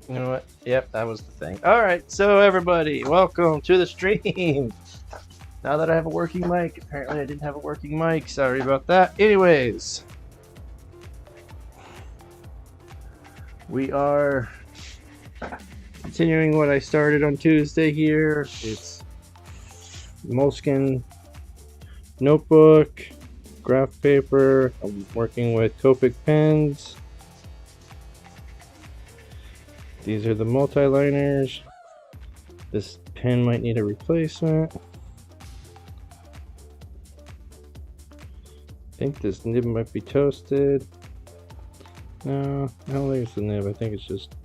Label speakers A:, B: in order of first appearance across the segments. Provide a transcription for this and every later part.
A: You know what? Yep, that was the thing. All right, so everybody, welcome to the stream. Now that I have a working mic, apparently I didn't have a working mic. Sorry about that. Anyways, we are continuing what I started on Tuesday here. It's moleskin notebook, graph paper. I'm working with Copic pens. These are the multi-liners. This pen might need a replacement. I think this nib might be toasted. No, I don't think it's the nib. I think it's just...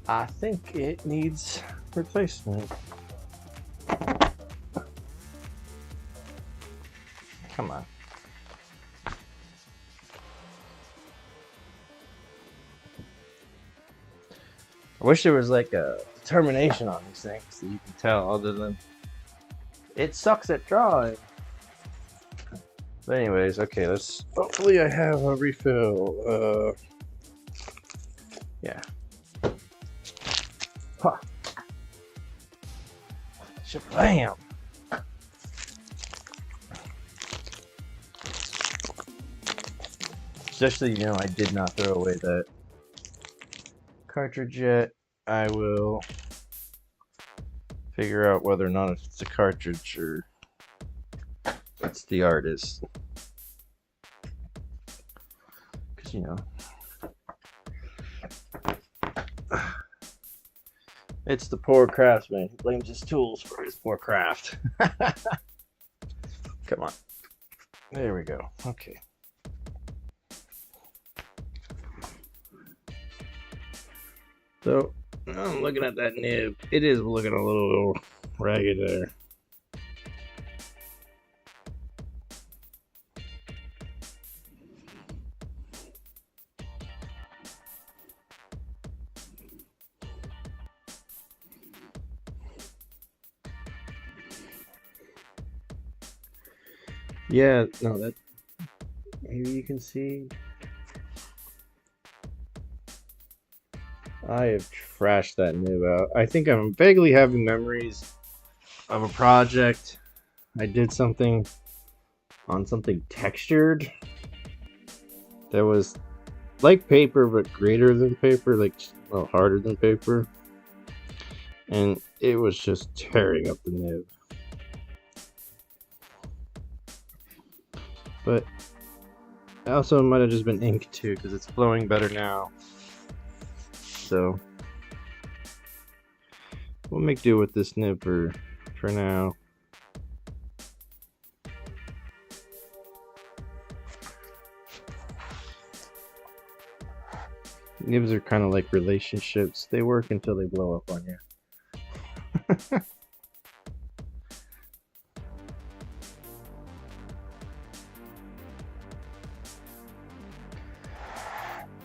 A: I think it needs replacement. Come on. I wish there was like a determination on these things that you can tell other than it sucks at drawing. But anyways, okay, let's hopefully I have a refill. Yeah. Huh. Shabam! Especially, you know, I did not throw away that cartridge yet. I will figure out whether or not it's a cartridge or it's the artist. Because, you know, it's the poor craftsman who blames his tools for his poor craft. Come on. There we go. Okay. So, I'm looking at that nib. It is looking a little ragged there. Yeah, no, that maybe you can see. I have trashed that nib out. I think I'm vaguely having memories of a project. I did something on something textured that was like paper but greater than paper, like a little harder than paper. And it was just tearing up the nib. But also it might have just been ink too, because it's flowing better now. So we'll make do with this nib for now. Nibs are kind of like relationships. They work until they blow up on you.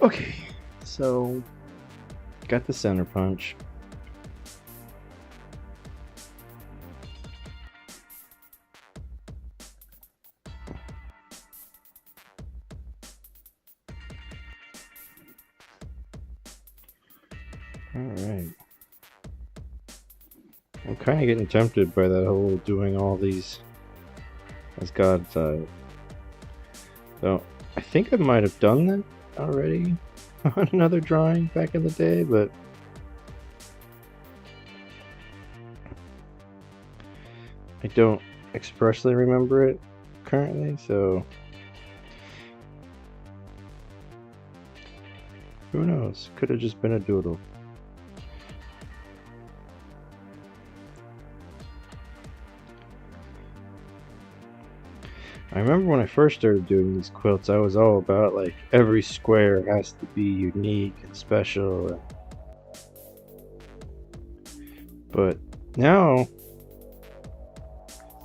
A: Okay, so got the center punch. Alright. I'm kind of getting tempted by that whole doing all these as God's side. So I think I might have done that already on another drawing back in the day, but I don't expressly remember it currently, so who knows? Could have just been a doodle. I remember when I first started doing these quilts, I was all about like every square has to be unique and special. But now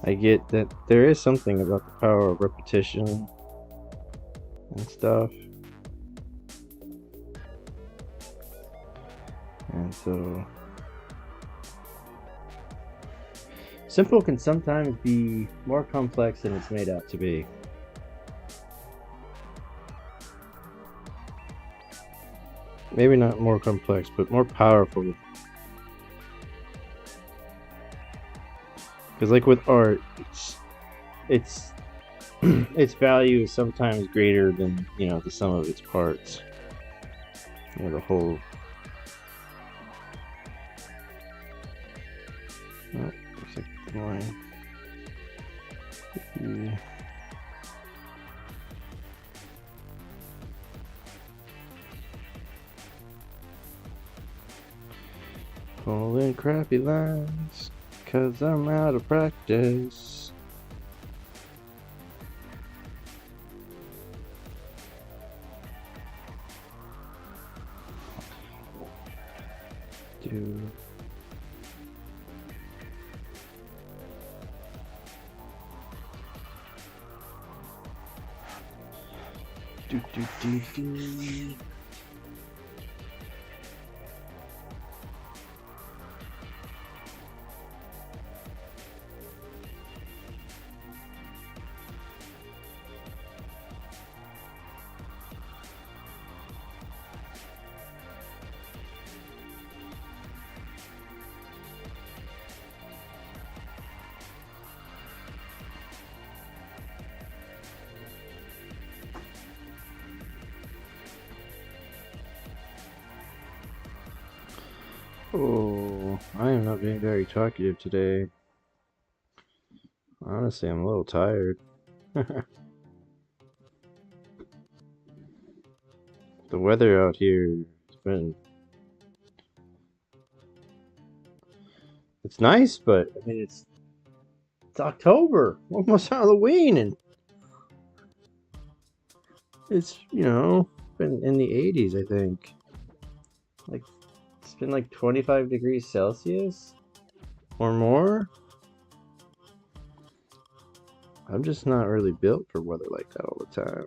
A: I get that there is something about the power of repetition and stuff. And so Simple can sometimes be more complex than it's made out to be. Maybe not more complex, but more powerful. Because like with art, it's its value is sometimes greater than, you know, the sum of its parts. You know, the whole. Oh, looks like the line. Pulling crappy lines, 'cause I'm out of practice. Do. Do, do, do, do. Oh, I am not being very talkative today. Honestly, I'm a little tired. The weather out here has been... It's nice, but I mean, it's October, almost Halloween, and it's, you know, been in the 80s, I think. Like, it's been like 25 degrees Celsius or more. I'm just not really built for weather like that all the time.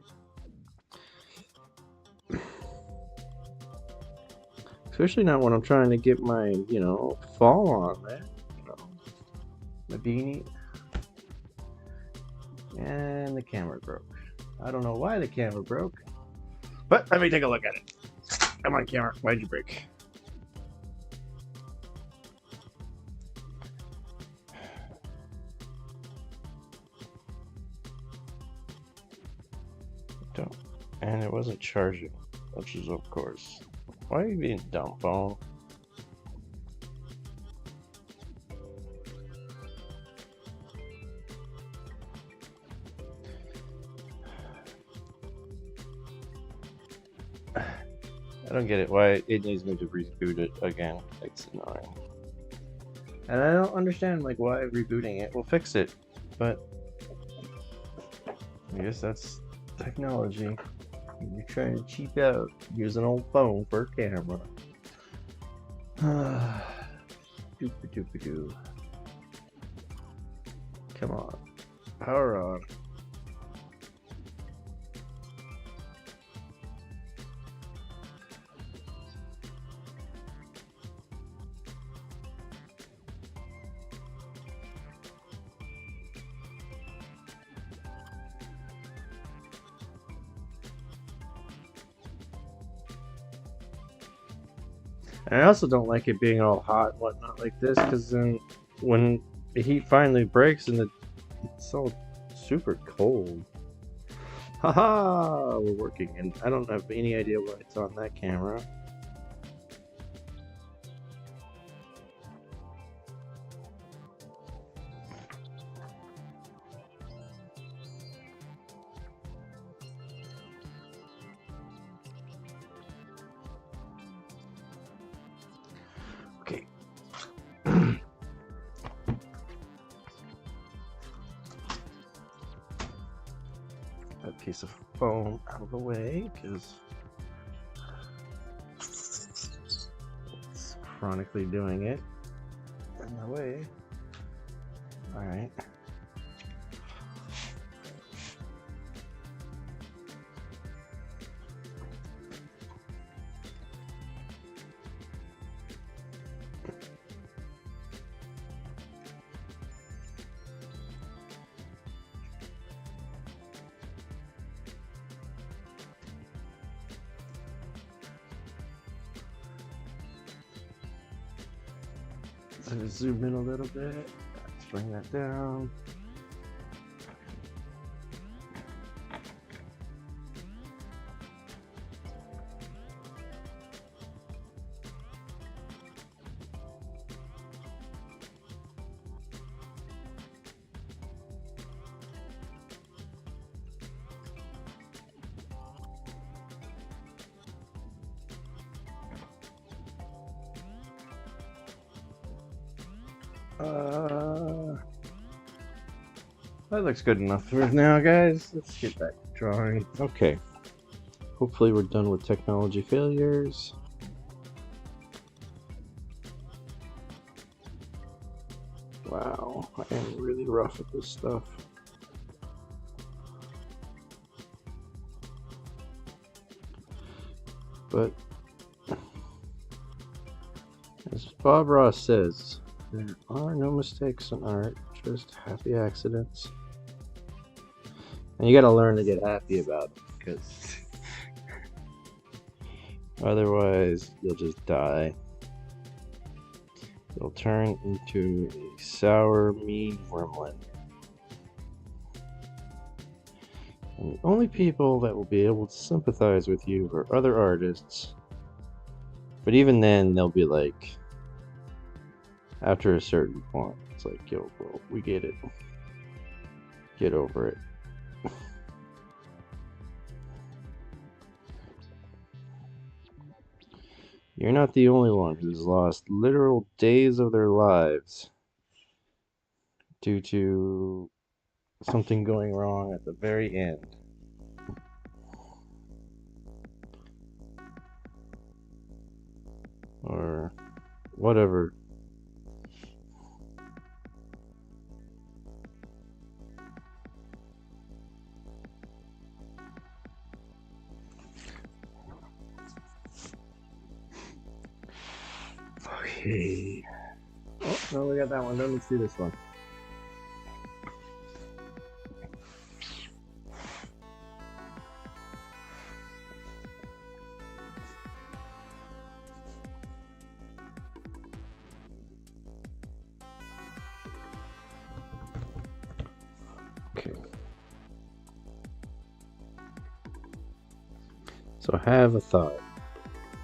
A: Especially not when I'm trying to get my, you know, fall on, man. You know, my beanie. And the camera broke. I don't know why the camera broke, but let me take a look at it. Come on, camera. Why'd you break? Don't. And it wasn't charging, which is, of course. Why are you being dumb, phone? I don't get it. Why it needs me to reboot it again. It's annoying. And I don't understand, like, why rebooting it will fix it. But I guess that's technology. You're trying to cheap out. Use an old phone for a camera. Doop-a-doop-a-doo. Come on. Power on. And I also don't like it being all hot and whatnot like this, because then when the heat finally breaks and it's all super cold. Haha, we're working, and I don't have any idea why it's on that camera. Okay. That piece of foam out of the way, because it's chronically doing it in the way. All right. Let's zoom in a little bit. Let's bring that down. That looks good enough for now, guys. Let's get back to drawing. Okay. Hopefully we're done with technology failures. Wow, I am really rough at this stuff. But as Bob Ross says, there are no mistakes in art, just happy accidents. And you gotta learn to get happy about it, because otherwise you'll just die. You'll turn into a sour, mean gremlin. And the only people that will be able to sympathize with you are other artists. But even then, they'll be like, after a certain point, it's like, yo, bro, we get it. Get over it. You're not the only one who's lost literal days of their lives due to something going wrong at the very end. Or whatever. Okay. Oh, no, we got that one. Let me see this one. Okay. So I have a thought.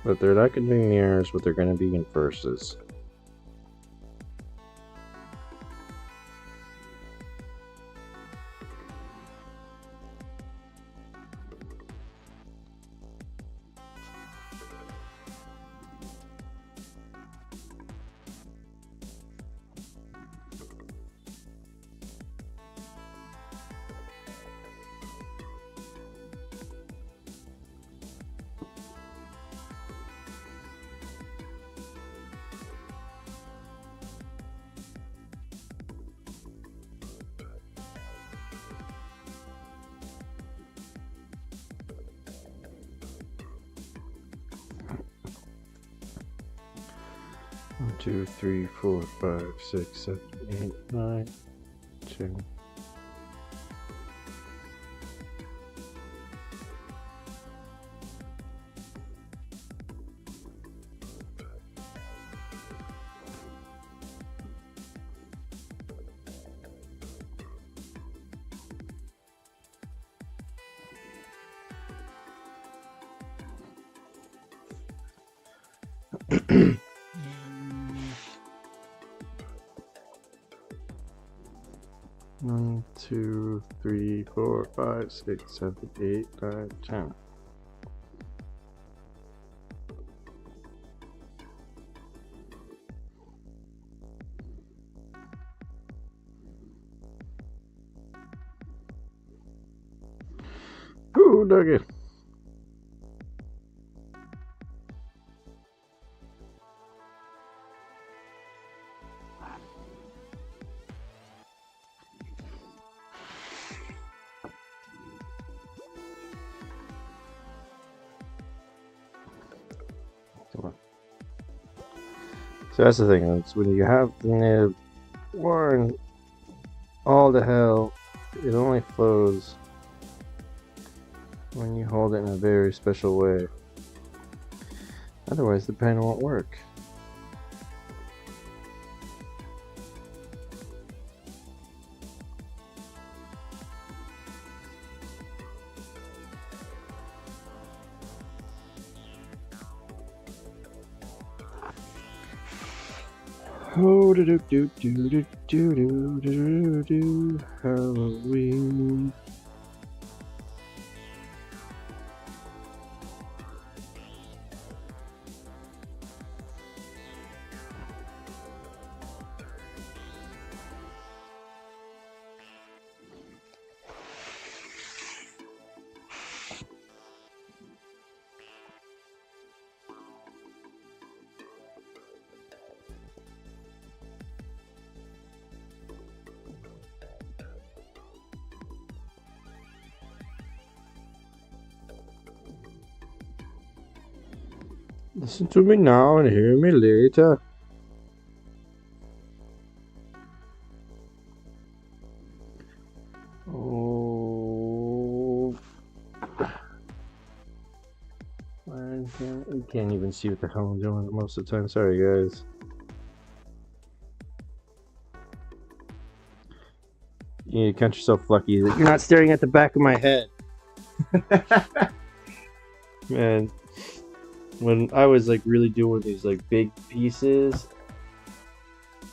A: But they're not going to be mirrors, but they're going to be inverses. One, 2, 3, 4, 5, 6, 7, 8, 9, 10. One, 2, 3, 4, 5, 6, 7, 8, 9, 10. Ooh, nugget. So that's the thing, it's when you have the nib worn all the hell, it only flows when you hold it in a very special way. Otherwise the pen won't work. Oh, do do do do do do do do Halloween. Listen to me now and hear me later. Oh, you can't even see what the hell I'm doing most of the time. Sorry, guys. You count yourself lucky that you're not staring at the back of my head. Man, when I was like really doing these like big pieces,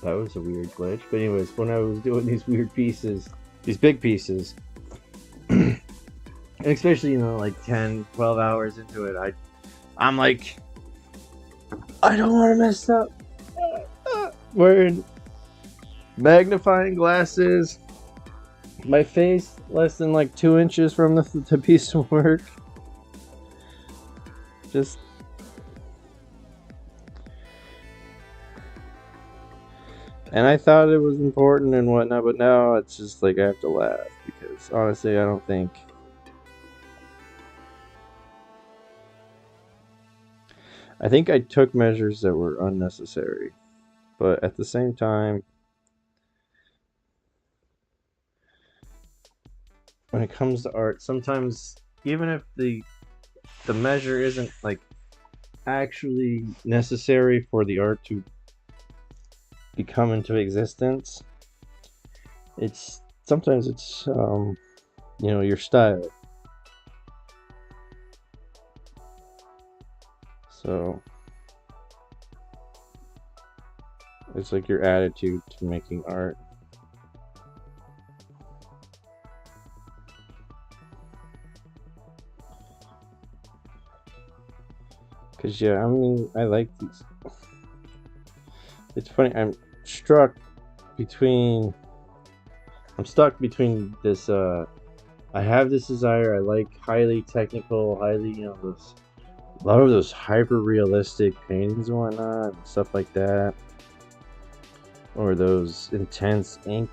A: that was a weird glitch. But anyways, when I was doing these weird pieces, these big pieces, and especially, you know, like 10, 12 hours into it, I'm like, I don't want to mess up. Wearing magnifying glasses, my face less than like 2 inches from the piece of work. Just and I thought it was important and whatnot, but now it's just like I have to laugh because honestly, I don't think I took measures that were unnecessary, but at the same time, when it comes to art, sometimes even if the measure isn't like actually necessary for the art to become into existence, it's sometimes it's you know, your style. So it's like your attitude to making art. Cause yeah, I mean, I like these. It's funny, I'm stuck between this, I have this desire, I like highly technical, highly, you know, those, a lot of those hyper realistic paintings and whatnot, and stuff like that. Or those intense ink,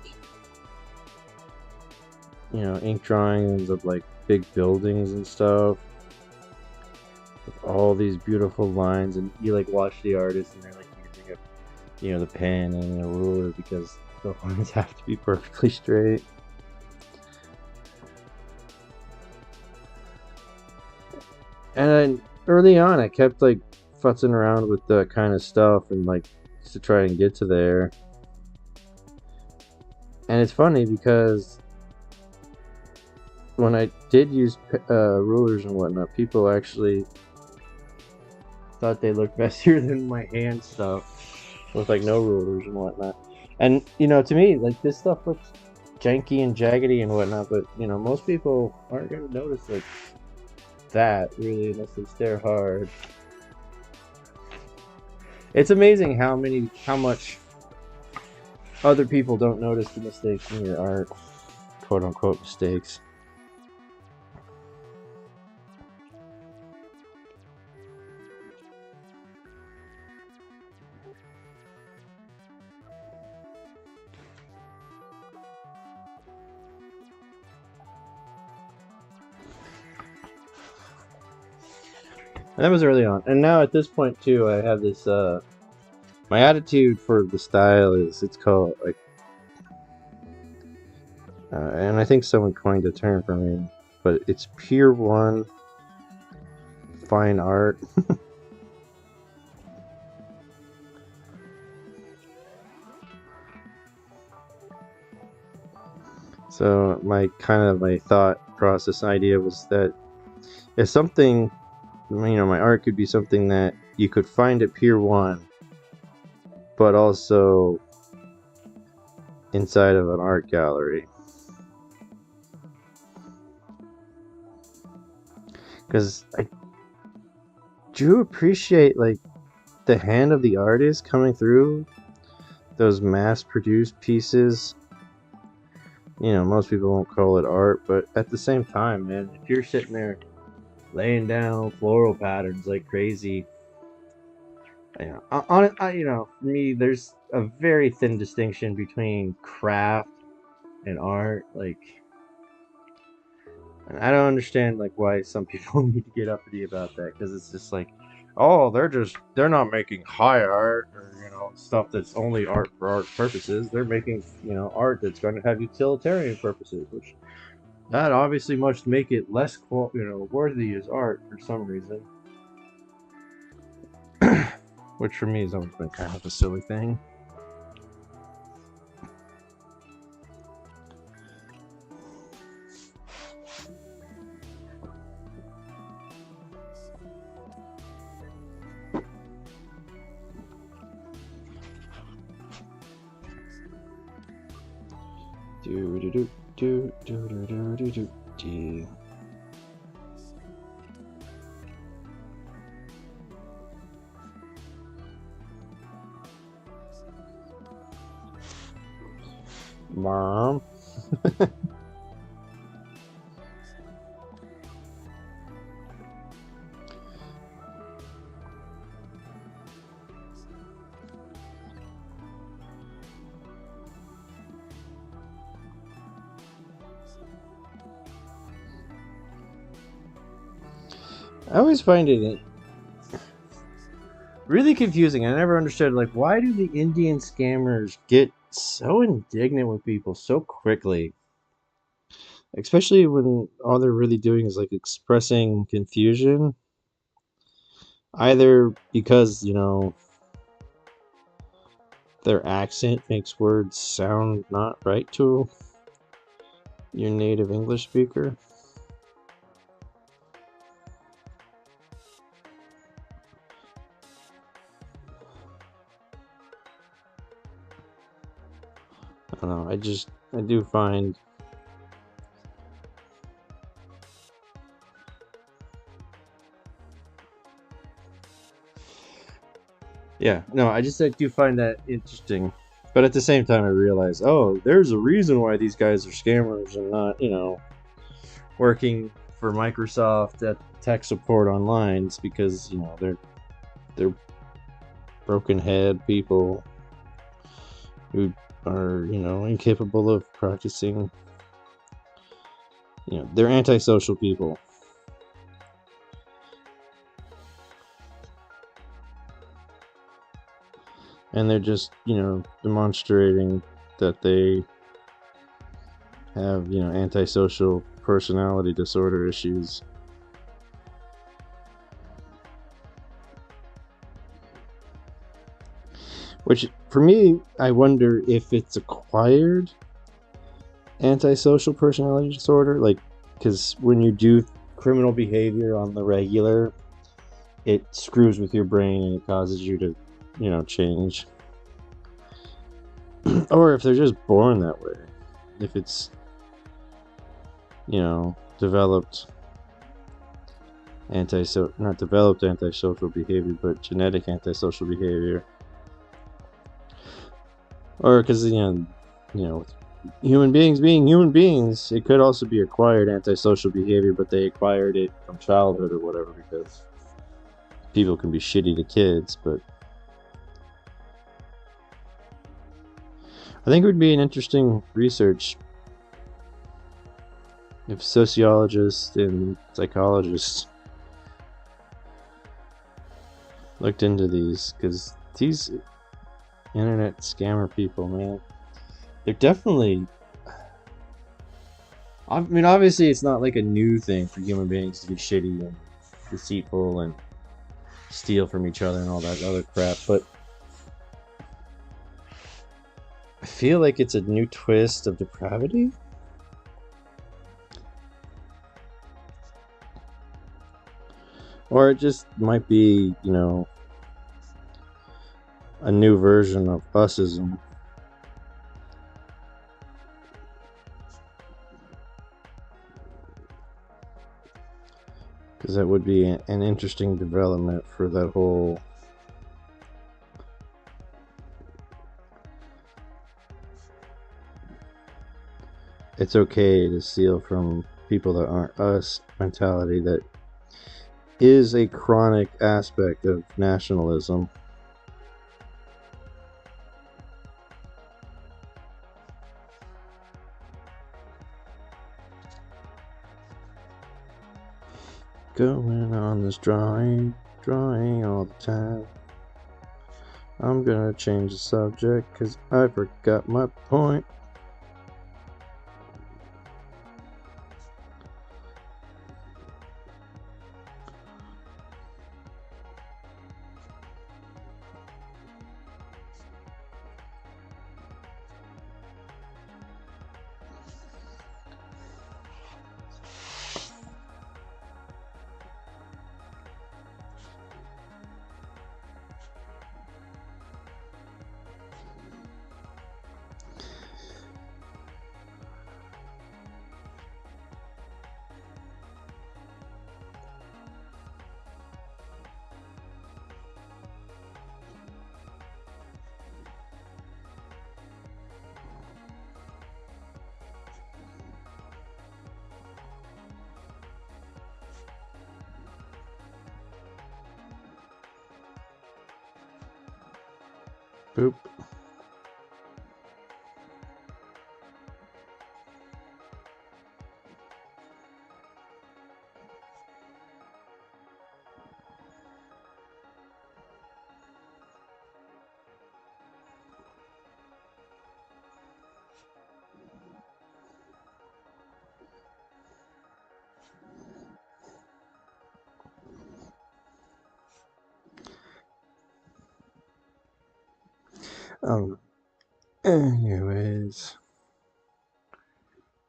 A: you know, ink drawings of like big buildings and stuff. With all these beautiful lines, and you like watch the artist and they're like using a, you know, the pen and a ruler because the lines have to be perfectly straight. And then early on, I kept like futzing around with that kind of stuff and like to try and get to there. And it's funny because when I did use rulers and whatnot, people actually thought they looked messier than my hand stuff with like no rulers and whatnot. And you know, to me, like this stuff looks janky and jaggedy and whatnot, but you know, most people aren't gonna notice like that really unless they stare hard. It's amazing how much other people don't notice the mistakes in your art, quote unquote mistakes. And that was early on. And now at this point too, I have this my attitude for the style is, it's called like and I think someone coined a term for me, but it's Pier 1 fine art. So my thought process idea was that if something, you know, my art could be something that you could find at Pier 1 but also inside of an art gallery. Because I do appreciate like the hand of the artist coming through those mass-produced pieces. You know, most people won't call it art, but at the same time, man, if you're sitting there laying down floral patterns like crazy, you know, you know, for me, there's a very thin distinction between craft and art. Like, and I don't understand like why some people need to get uppity about that, because it's just like, oh, they're not making high art or you know stuff that's only art for art purposes. They're making you know art that's going to have utilitarian purposes, which that obviously must make it less you know worthy as art for some reason. Which for me has always been kind of a silly thing. Do do do do do do do do do. Mom. I always find it really confusing. I never understood like why do the Indian scammers get so indignant with people so quickly? Especially when all they're really doing is like expressing confusion, either because, you know, their accent makes words sound not right to your native English speaker. I don't know. I do find yeah, no, I do find that interesting. But at the same time, I realize, oh, there's a reason why these guys are scammers and not, you know, working for Microsoft at tech support online. It's because, you know, they're broken head people who are, you know, incapable of practicing. You know, they're antisocial people. And they're just, you know, demonstrating that they have, you know, antisocial personality disorder issues. Which, for me, I wonder if it's acquired antisocial personality disorder. Like, because when you do criminal behavior on the regular, it screws with your brain and it causes you to, you know, change. Or if they're just born that way. If it's, you know, developed not developed antisocial behavior, but genetic antisocial behavior. Or because, you know, human beings being human beings, it could also be acquired antisocial behavior, but they acquired it from childhood or whatever, because people can be shitty to kids. But I think it would be an interesting research if sociologists and psychologists looked into these, because these internet scammer people, man, they're definitely, I mean, obviously it's not like a new thing for human beings to be shitty and deceitful and steal from each other and all that other crap, but I feel like it's a new twist of depravity. Or it just might be, you know, a new version of usism. Because that would be an interesting development for that whole it's okay to steal from people that aren't us mentality that is a chronic aspect of nationalism. Going on this drawing all the time. I'm gonna change the subject because I forgot my point. Boop. Anyways.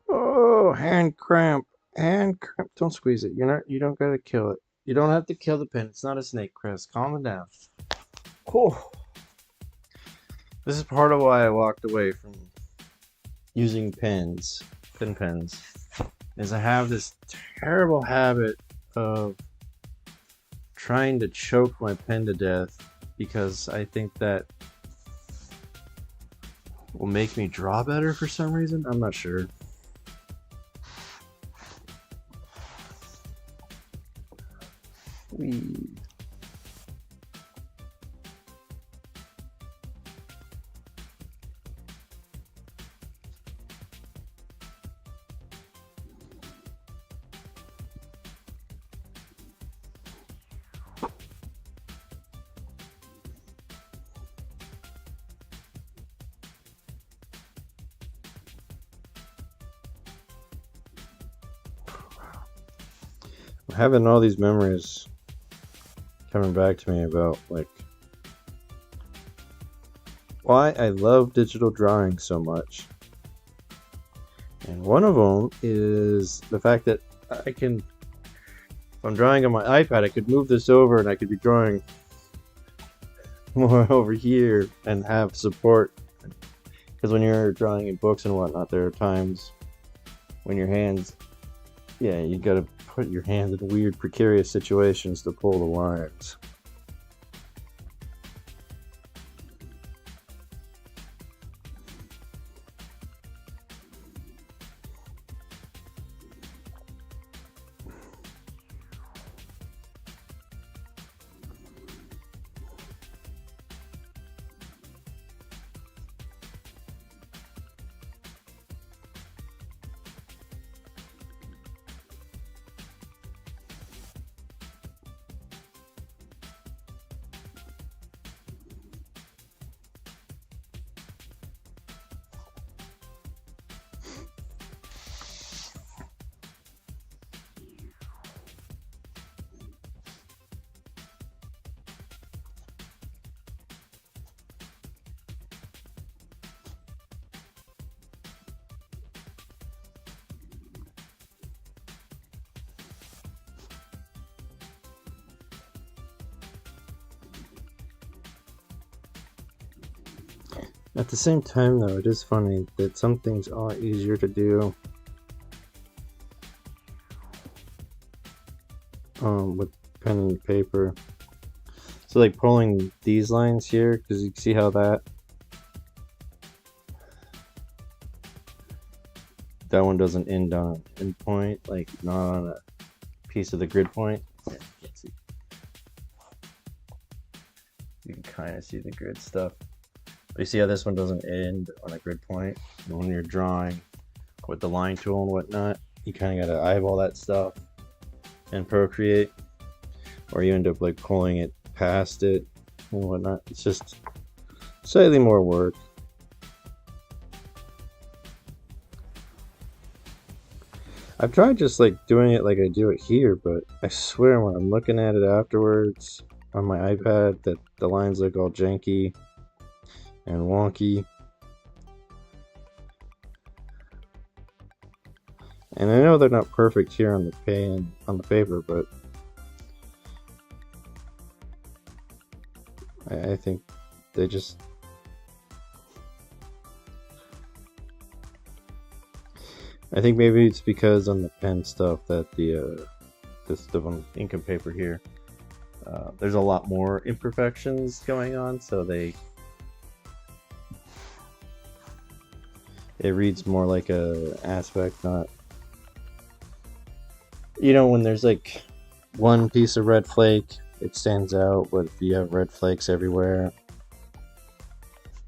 A: Oh, hand cramp. Hand cramp. Don't squeeze it. You don't gotta kill it. You don't have to kill the pen. It's not a snake, Chris. Calm it down. Whew. This is part of why I walked away from using pen pens. Is I have this terrible habit of trying to choke my pen to death because I think that will make me draw better for some reason. I'm not sure. Having all these memories coming back to me about like why I love digital drawing so much. And one of them is the fact that if I'm drawing on my iPad, I could move this over and I could be drawing more over here and have support. Because when you're drawing in books and whatnot, there are times when your hands, you gotta put your hands in weird, precarious situations to pull the lines. At the same time, though, it is funny that some things are a lot easier to do with pen and paper. So like pulling these lines here, because you can see how that one doesn't end on an end point, like not on a piece of the grid point. Yeah, you can see. You can kind of see the grid stuff. But you see how this one doesn't end on a grid point? And when you're drawing with the line tool and whatnot, you kind of got to eyeball that stuff in Procreate, or you end up like pulling it past it and whatnot. It's just slightly more work. I've tried just like doing it like I do it here, but I swear when I'm looking at it afterwards on my iPad that the lines look all janky and wonky. And I know they're not perfect here on the paper, but I think they just I think maybe it's because on the pen stuff that this stuff on ink and paper here, there's a lot more imperfections going on, so it reads more like a aspect, not, you know, when there's like one piece of red flake, it stands out, but if you have red flakes everywhere,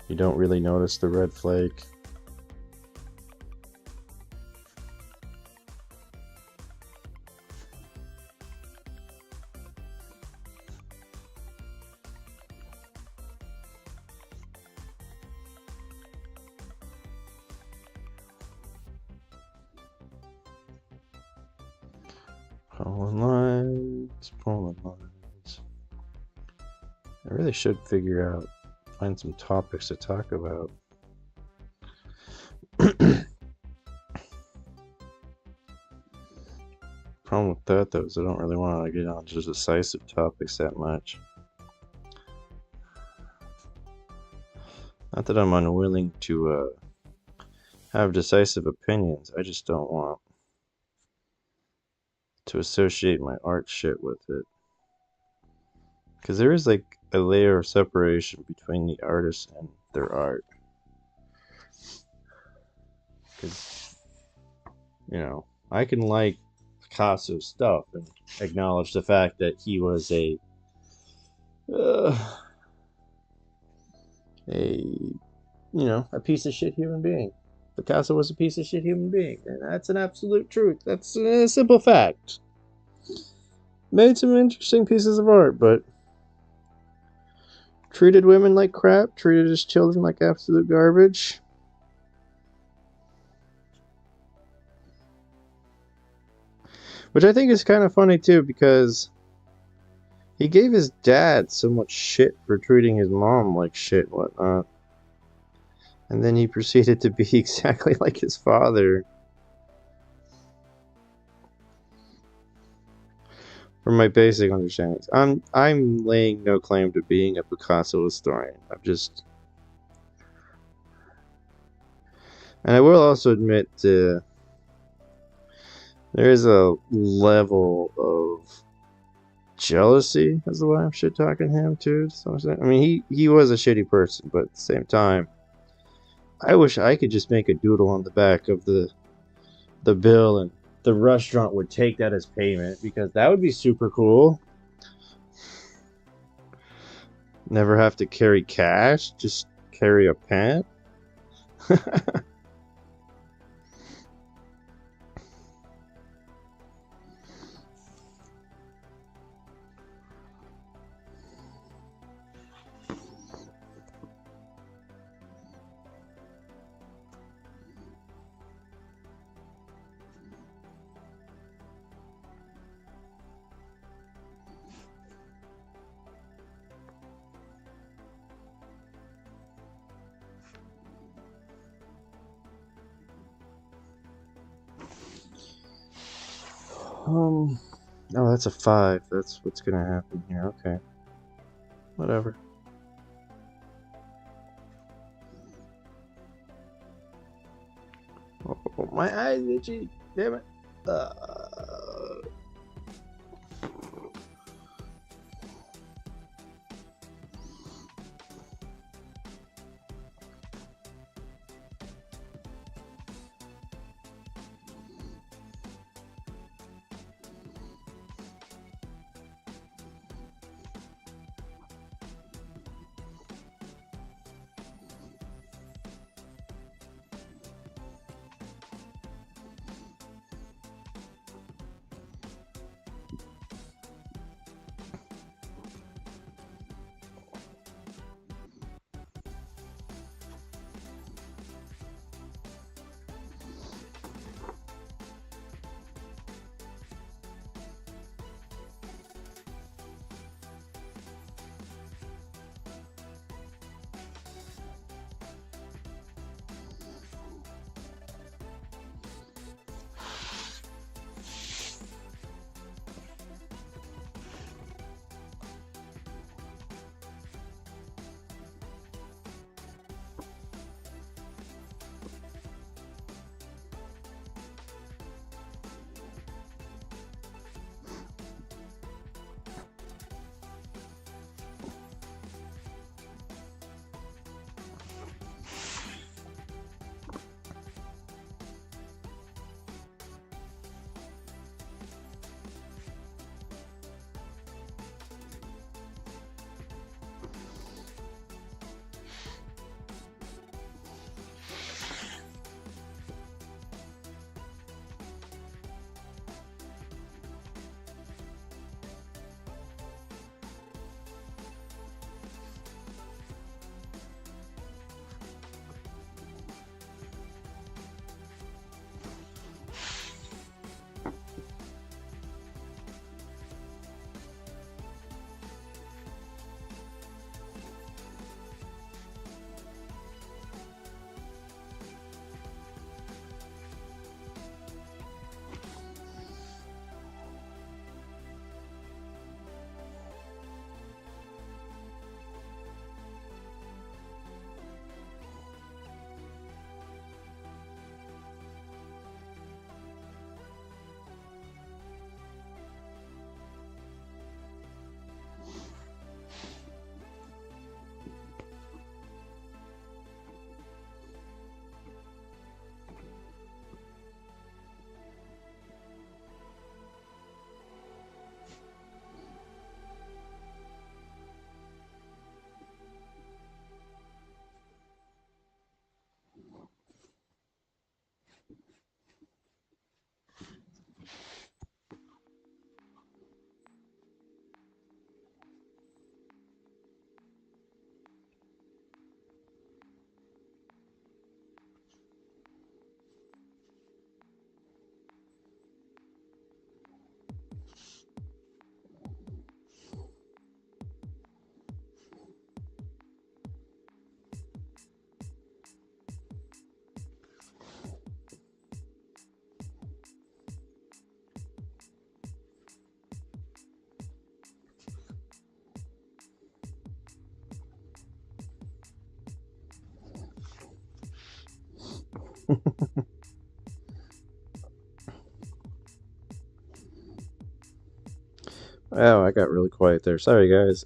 A: you don't really notice the red flake. Pulling lines. I really should find some topics to talk about. Problem with that, though, is I don't really want to get on just decisive topics that much. Not that I'm unwilling to have decisive opinions, I just don't want to associate my art shit with it. Because there is like a layer of separation between the artist and their art. Because, you know, I can like Picasso's stuff and acknowledge the fact that he was a piece of shit human being. Picasso was a piece of shit human being, and that's an absolute truth. That's a simple fact. Made some interesting pieces of art, but treated women like crap, treated his children like absolute garbage. Which I think is kind of funny too, because he gave his dad so much shit for treating his mom like shit and whatnot. And then he proceeded to be exactly like his father. From my basic understandings, I'm laying no claim to being a Picasso historian. And I will also admit there is a level of jealousy as to why I'm shit talking him too. To some extent. I mean, he was a shitty person, but at the same time, I wish I could just make a doodle on the back of the bill and the restaurant would take that as payment, because that would be super cool. Never have to carry cash, just carry a pen. Oh, that's a 5. That's what's gonna happen here. Okay. Whatever. My eyes itchy. Damn it. Oh, I got really quiet there. Sorry, guys.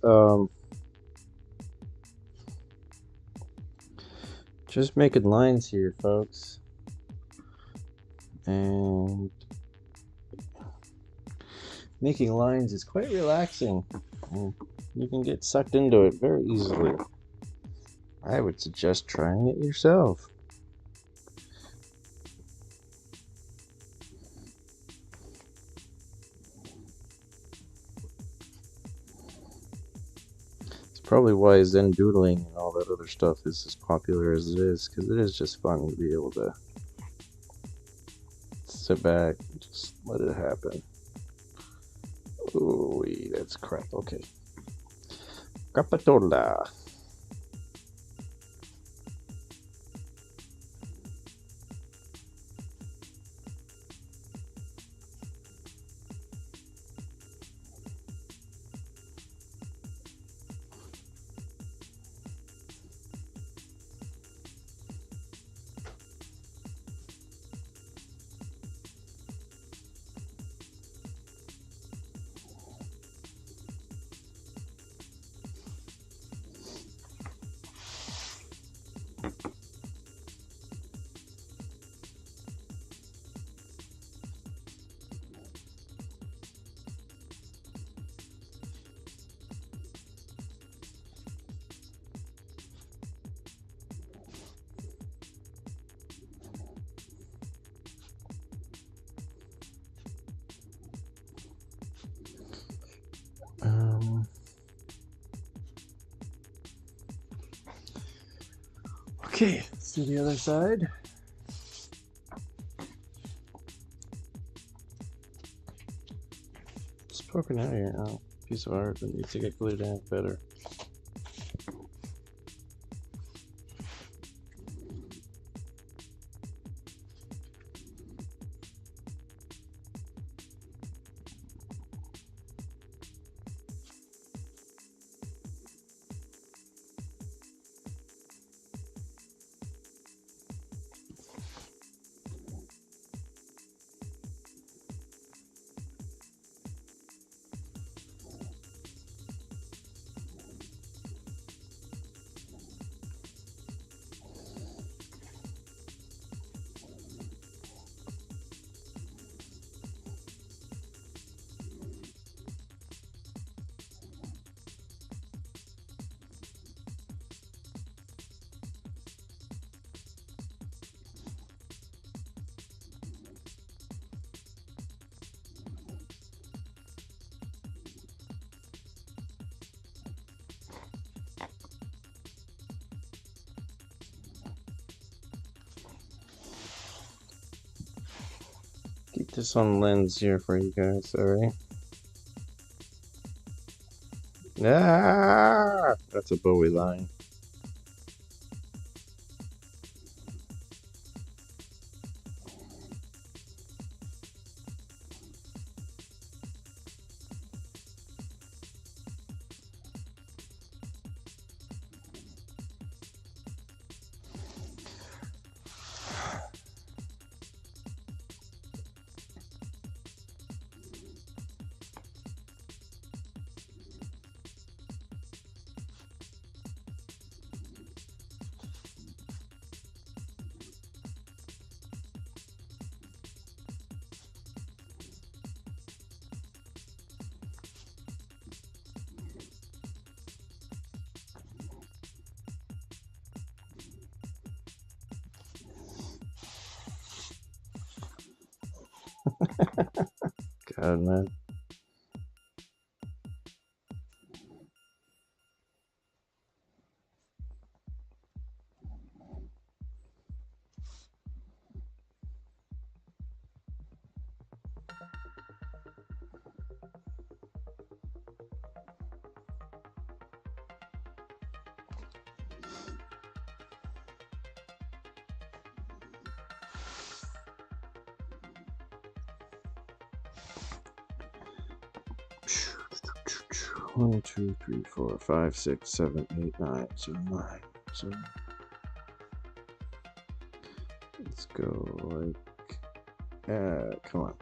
A: Just making lines here, folks. And making lines is quite relaxing. And you can get sucked into it very easily. I would suggest trying it yourself. Probably why Zen doodling and all that other stuff is as popular as it is, because it is just fun to be able to sit back and just let it happen. Oh, that's crap. Okay. Crapatola. Okay, let's do the other side. It's poking out here. Oh, piece of art that needs to get glued in better. Keep this on lens here for you guys, alright? Ah! That's a Bowie line. God, man. One, two, three, 4, 5, 6, 7, 8, 9. So 9. So let's go like, come on.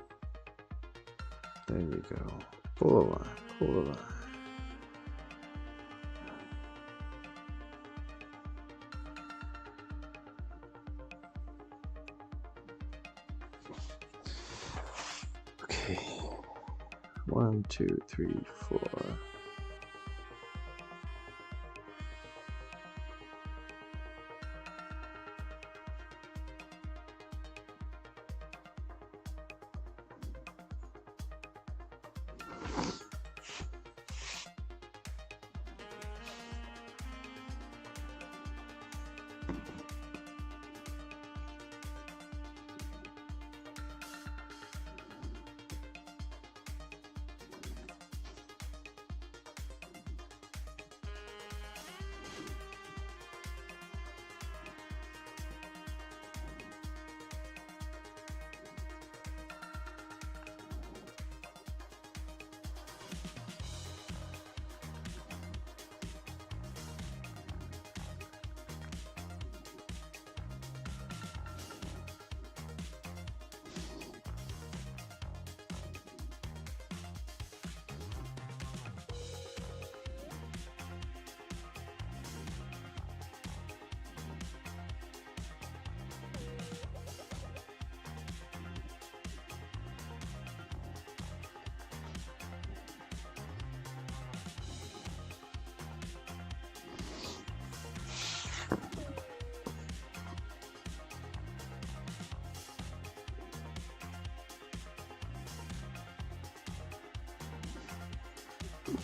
A: There you go. Pull a line. Pull a line. Okay. 1, 2, 3, 4.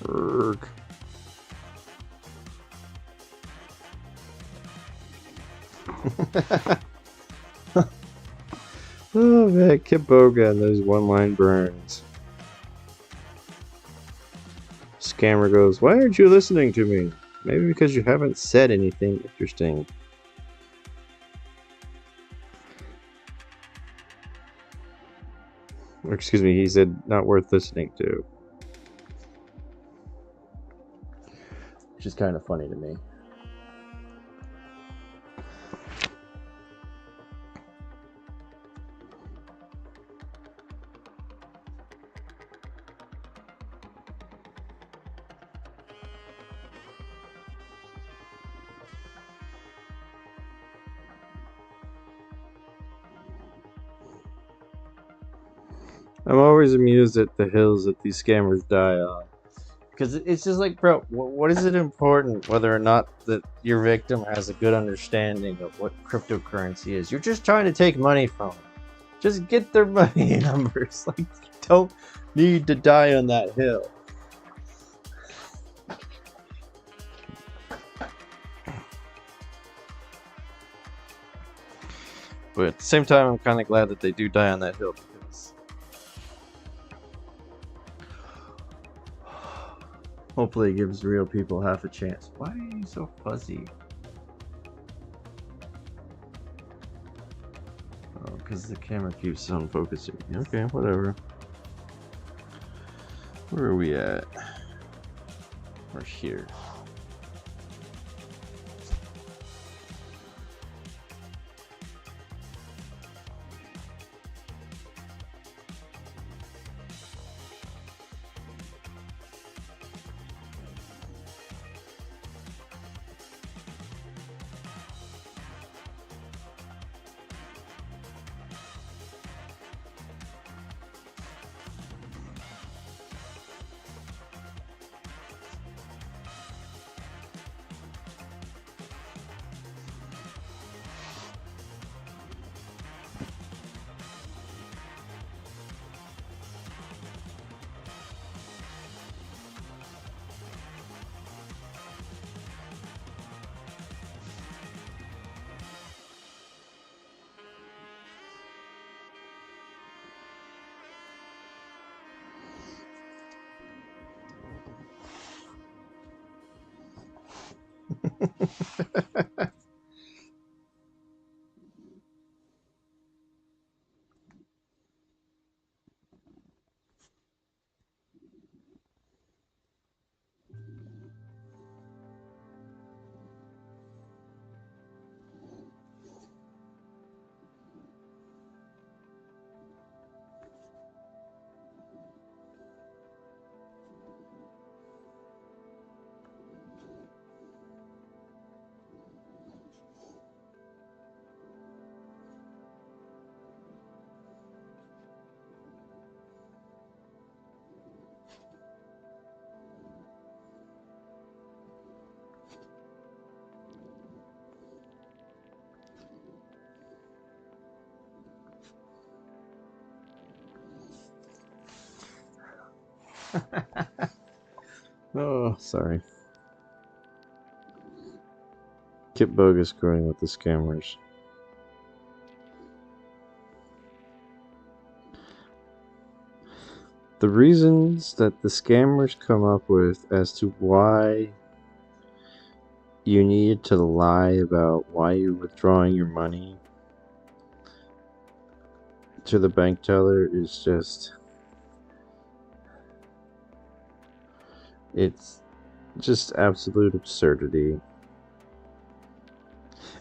A: Berg. Oh man, Kip Boga and those one-line burns. Scammer goes, "Why aren't you listening to me? Maybe because you haven't said anything interesting." Or excuse me, he said not worth listening to. Which is kind of funny to me. I'm always amused at the hills that these scammers die on. Because it's just like, bro, what is it important whether or not that your victim has a good understanding of what cryptocurrency is? You're just trying to take money from them. Just get their money numbers. Like, you don't need to die on that hill. But at the same time, I'm kind of glad that they do die on that hill because hopefully it gives real people half a chance. Why are you so fuzzy? Oh, because the camera keeps on focusing. Okay, whatever. Where are we at? We're here. Oh, sorry. Kip Bogus going with the scammers. The reasons that the scammers come up with as to why you need to lie about why you're withdrawing your money to the bank teller is just... it's just absolute absurdity.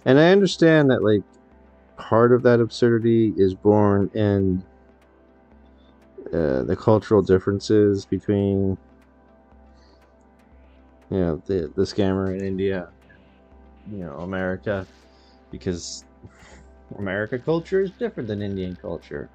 A: And I understand that, like, part of that absurdity is born in the cultural differences between, you know, the scammer in India, you know, America, because America culture is different than Indian culture.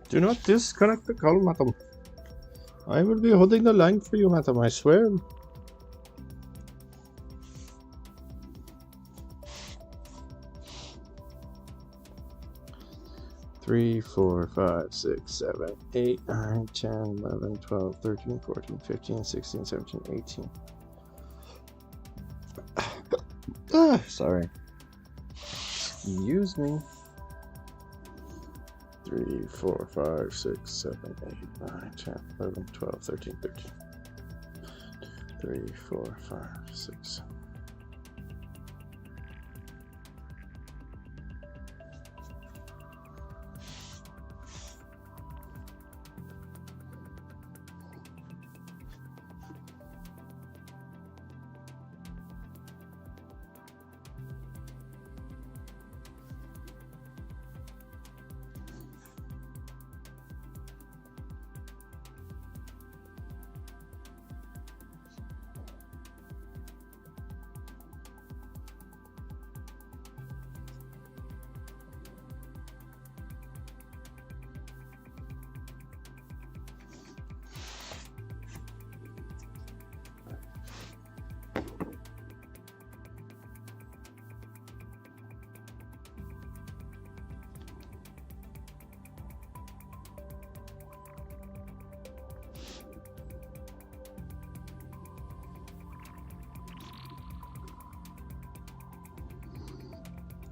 A: Do not disconnect the call, madam. I will be holding the line for you, madam, I swear. Three, 4, 5, 6, 7, 8, 9, 10, 11, 12, 13, 14, 15, 16, 17, 18. Sorry. Excuse me. 3, 4, 5, 6, 7, 8, 9, 10, 11, 12, 13, 13. 3, 4, 5, 6.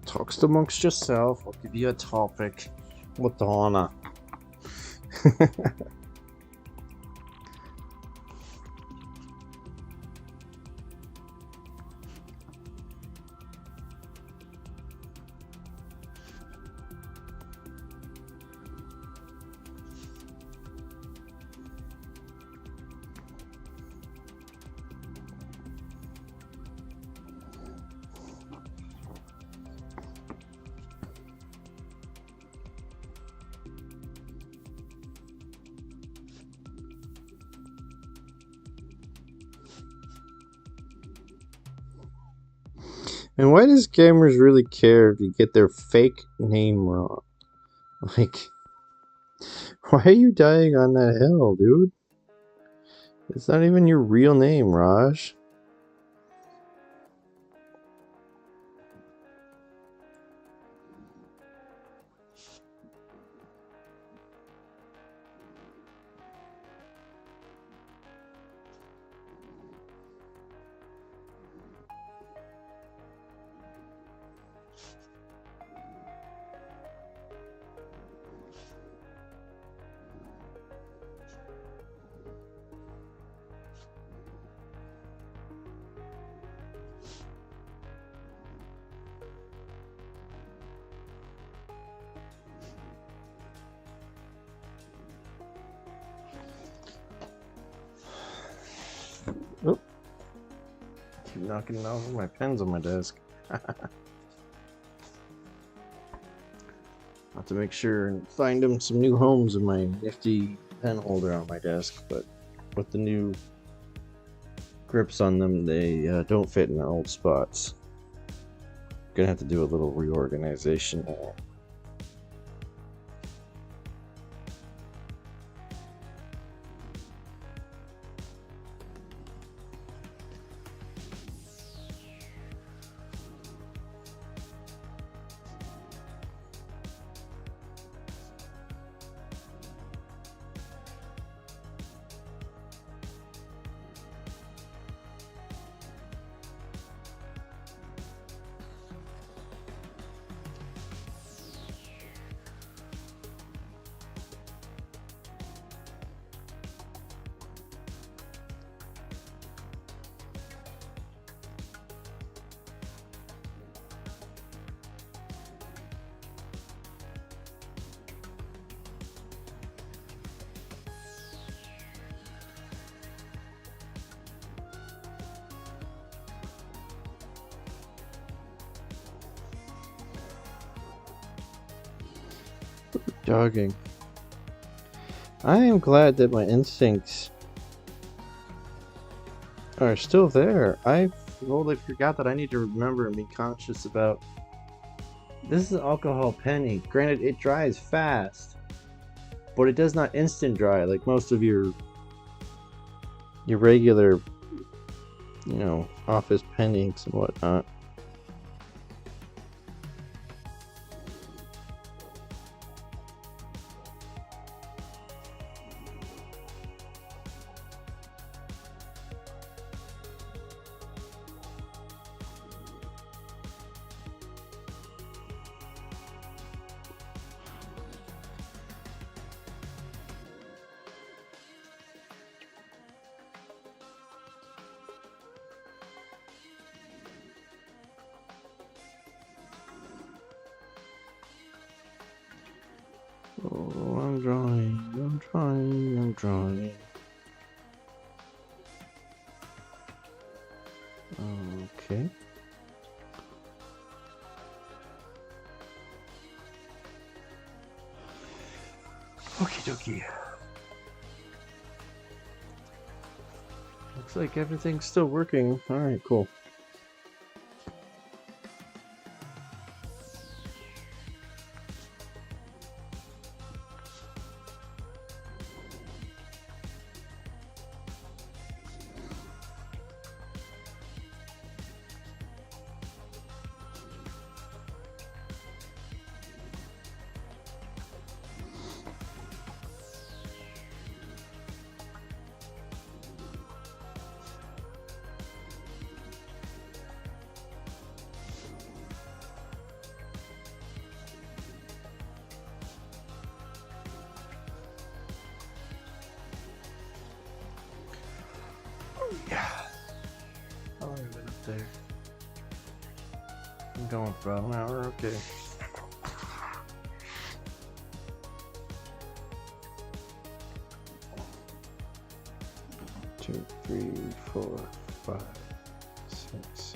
A: Talks amongst yourself. I'll give you a topic. Madonna. And why does gamers really care if you get their fake name wrong? Like, why are you dying on that hill, dude? It's not even your real name, Raj. Oh. Keep knocking off my pens on my desk. Have to make sure and find them some new homes in my nifty pen holder on my desk, but with the new grips on them, they don't fit in their old spots. Gonna have to do a little reorganization there. Jogging. I am glad that my instincts are still there. I totally forgot that I need to remember and be conscious about. This is an alcohol penny. Granted, it dries fast. but it does not instant dry like most of your regular, you know, office pen inks and whatnot. Oh, I'm drawing. Okay. Okie dokie. Looks like everything's still working. Alright, cool. Yeah. How long have I been up there? I'm going for about an hour, okay. Two, 3, 4, 5, 6.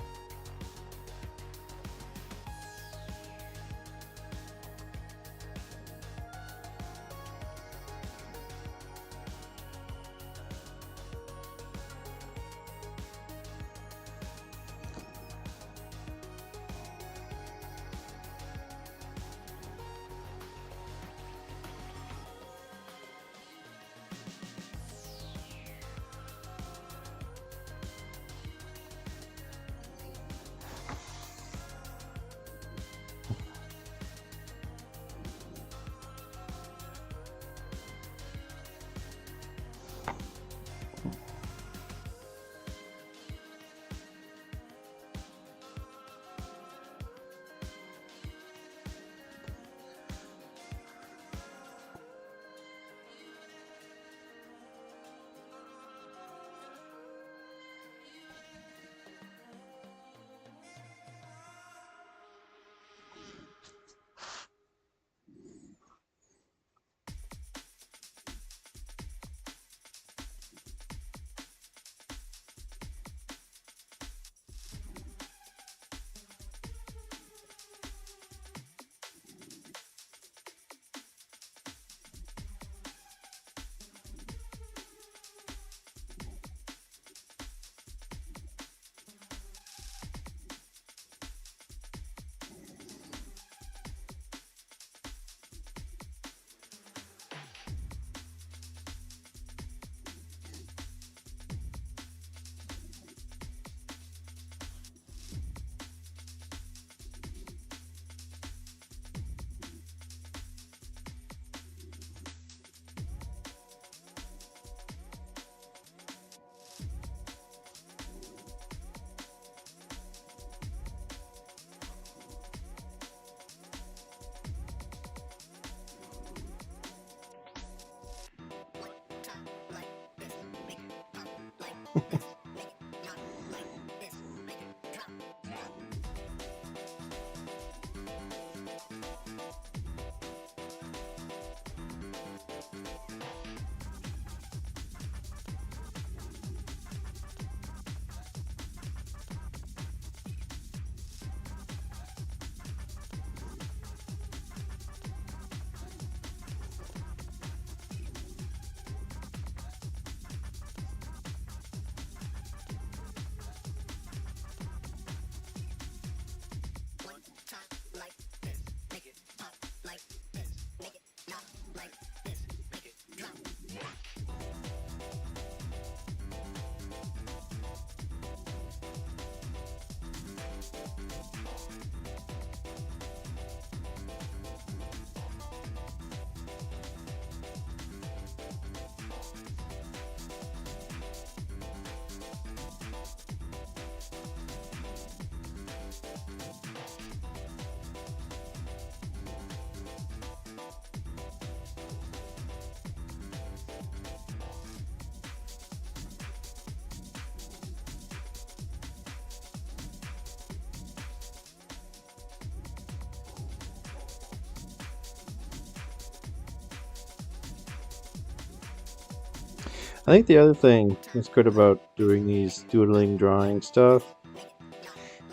A: I think the other thing that's good about doing these doodling drawing stuff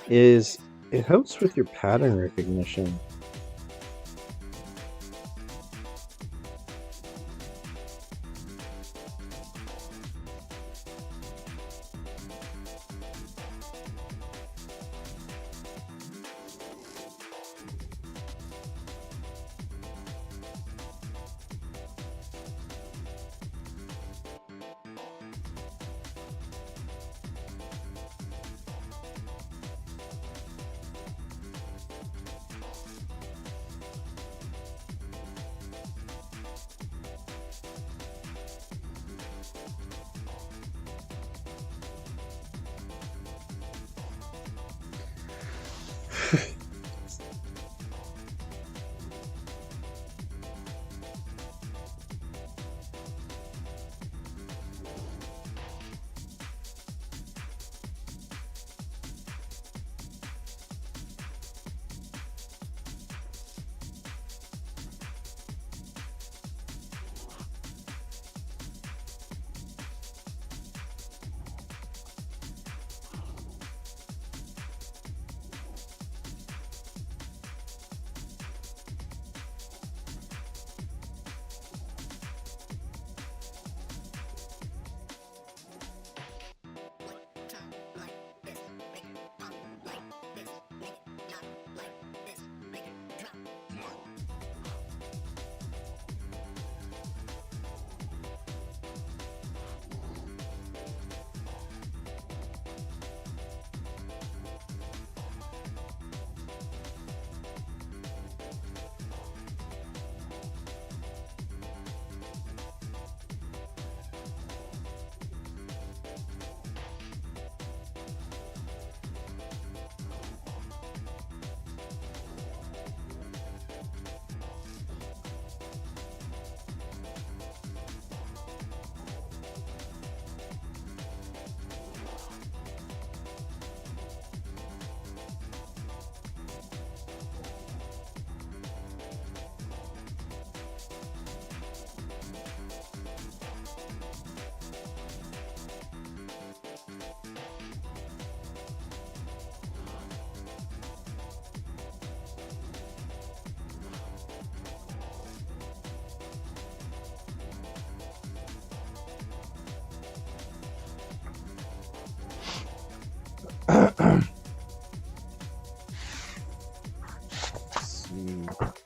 A: is it helps with your pattern recognition.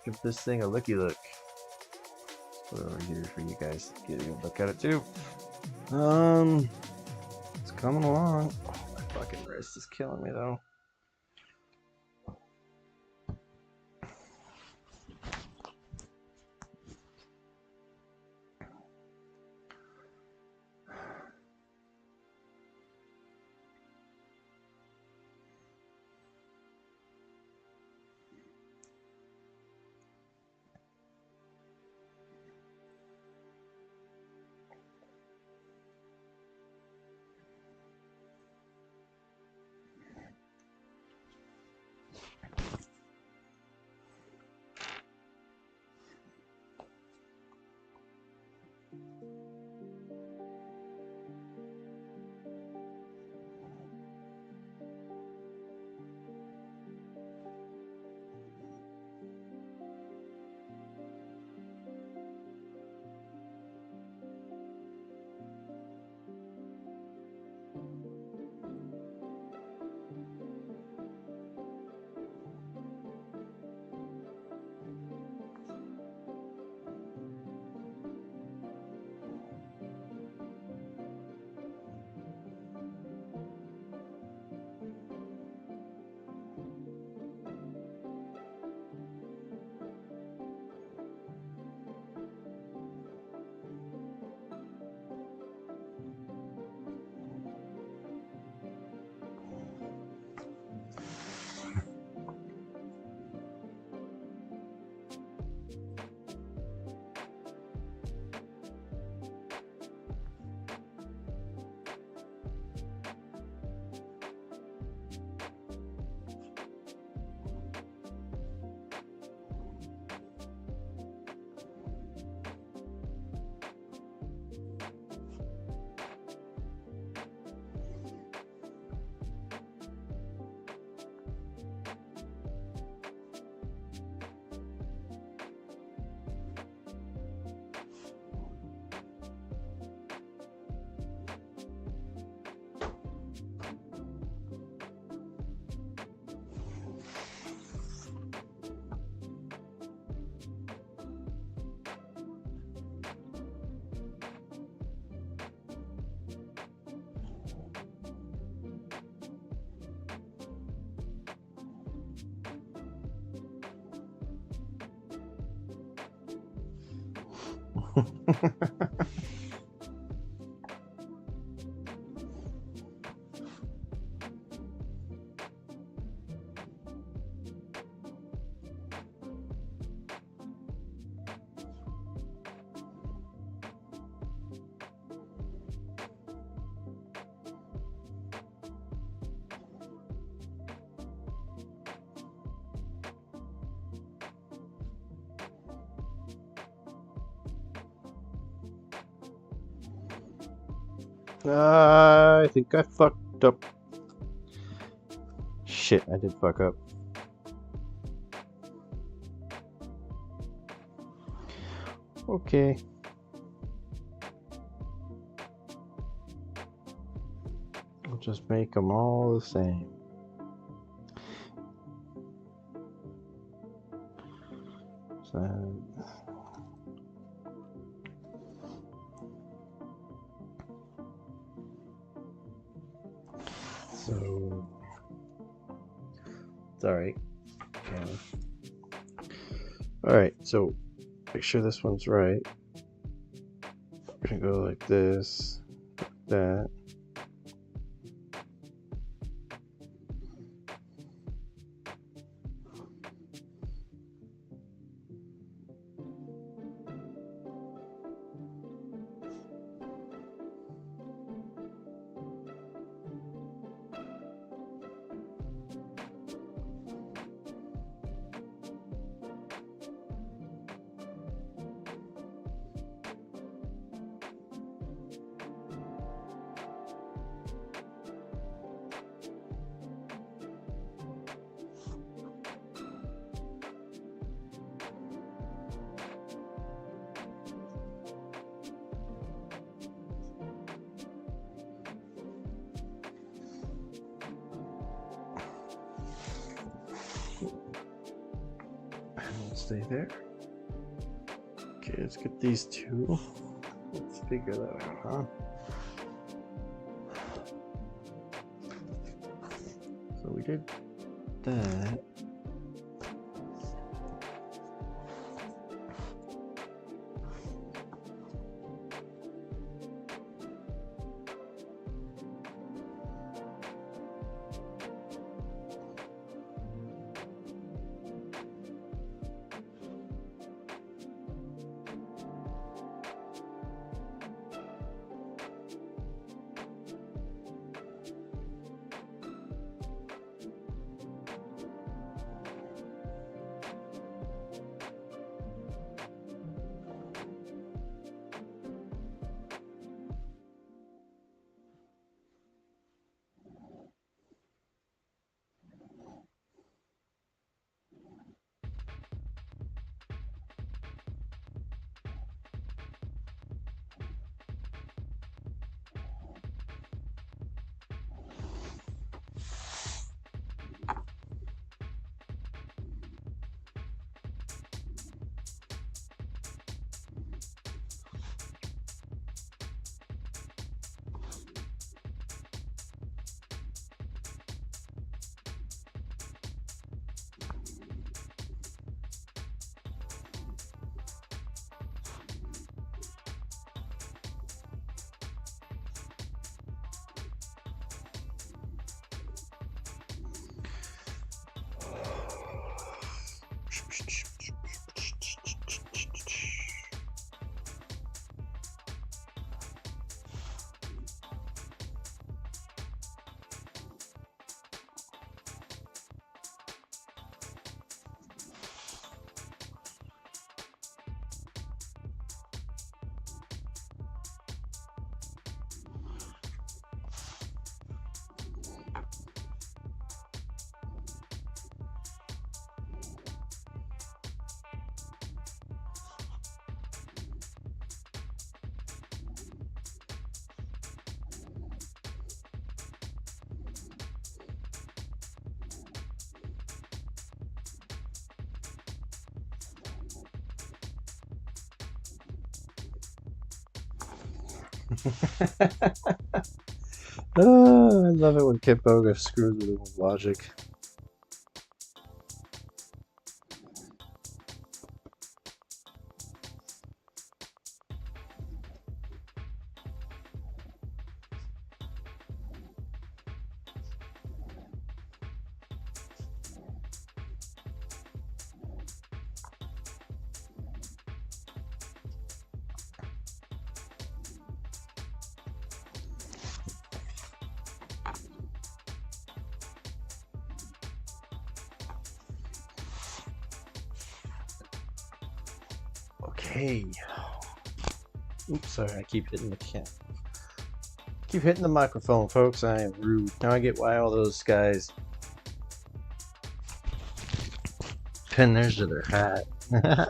A: Give this thing a looky look. Put it over here for you guys to get a look at it too. It's coming along. Oh, my fucking wrist is killing me though. I think I fucked up. Shit, I did fuck up. Okay. We'll just make them all the same. So it's alright. Alright, so make sure this one's right. We're gonna go like this, like that. Stay there. Okay, let's get these two. Let's figure that out, huh? So we did that. Oh, I love it when Kit Boga screws with it with logic. Okay. Oops, sorry, I keep hitting the keep hitting the microphone, folks. I am rude. Now I get why all those guys pin theirs to their hat. Oh,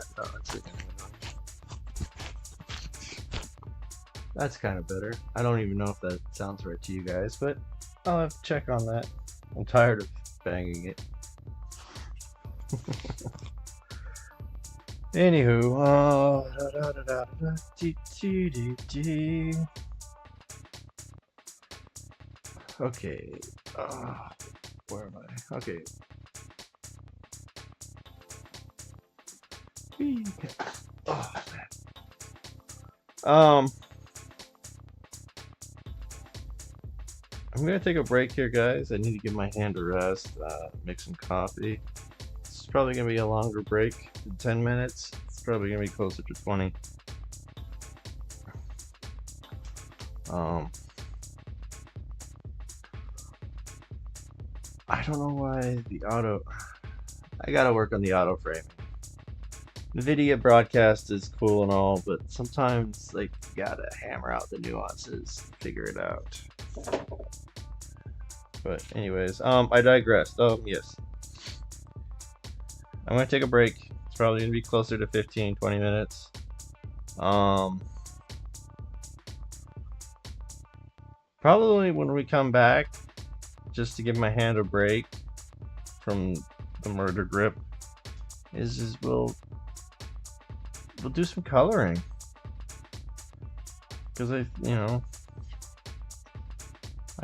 A: that's kind of better. I don't even know if that sounds right to you guys, but I'll have to check on that. I'm tired of banging it. Anywho, okay, where am I? Okay. Oh, man. I'm gonna take a break here, guys. I need to give my hand a rest, make some coffee. It's probably gonna be a longer break than 10 minutes. It's probably gonna be closer to 20. I don't know why the auto. I gotta work on the auto framing. NVIDIA broadcast is cool and all, but sometimes like you gotta hammer out the nuances, figure it out. But anyways, I digressed. Yes. I'm gonna take a break. It's probably gonna be closer to 15, 20 minutes. Probably when we come back, just to give my hand a break from the murder grip, is we'll do some coloring. Because I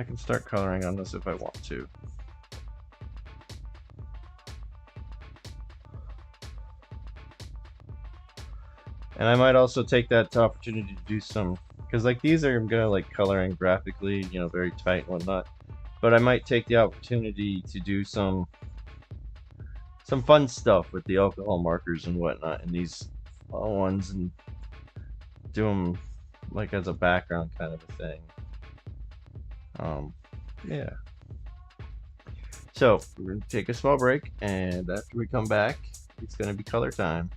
A: can start coloring on this if I want to. And I might also take that opportunity to do some, because like these are gonna like coloring graphically, very tight and whatnot. But I might take the opportunity to do some fun stuff with the alcohol markers and whatnot in these ones, and do them like as a background kind of a thing. Yeah. So we're gonna take a small break, and after we come back, it's gonna be color time.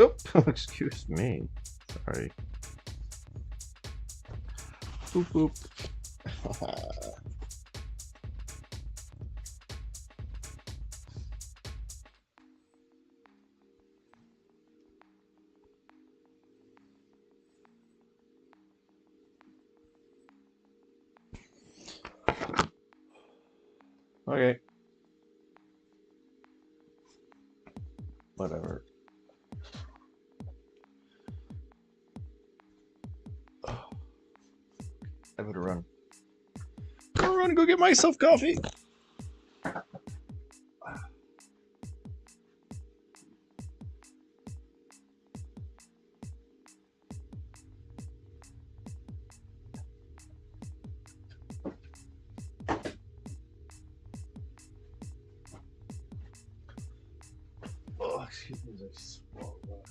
A: Oop, excuse me. Sorry. Boop boop. Okay. Whatever. I better run. Go run, go get myself coffee. Oh, excuse me, I just swallowed that.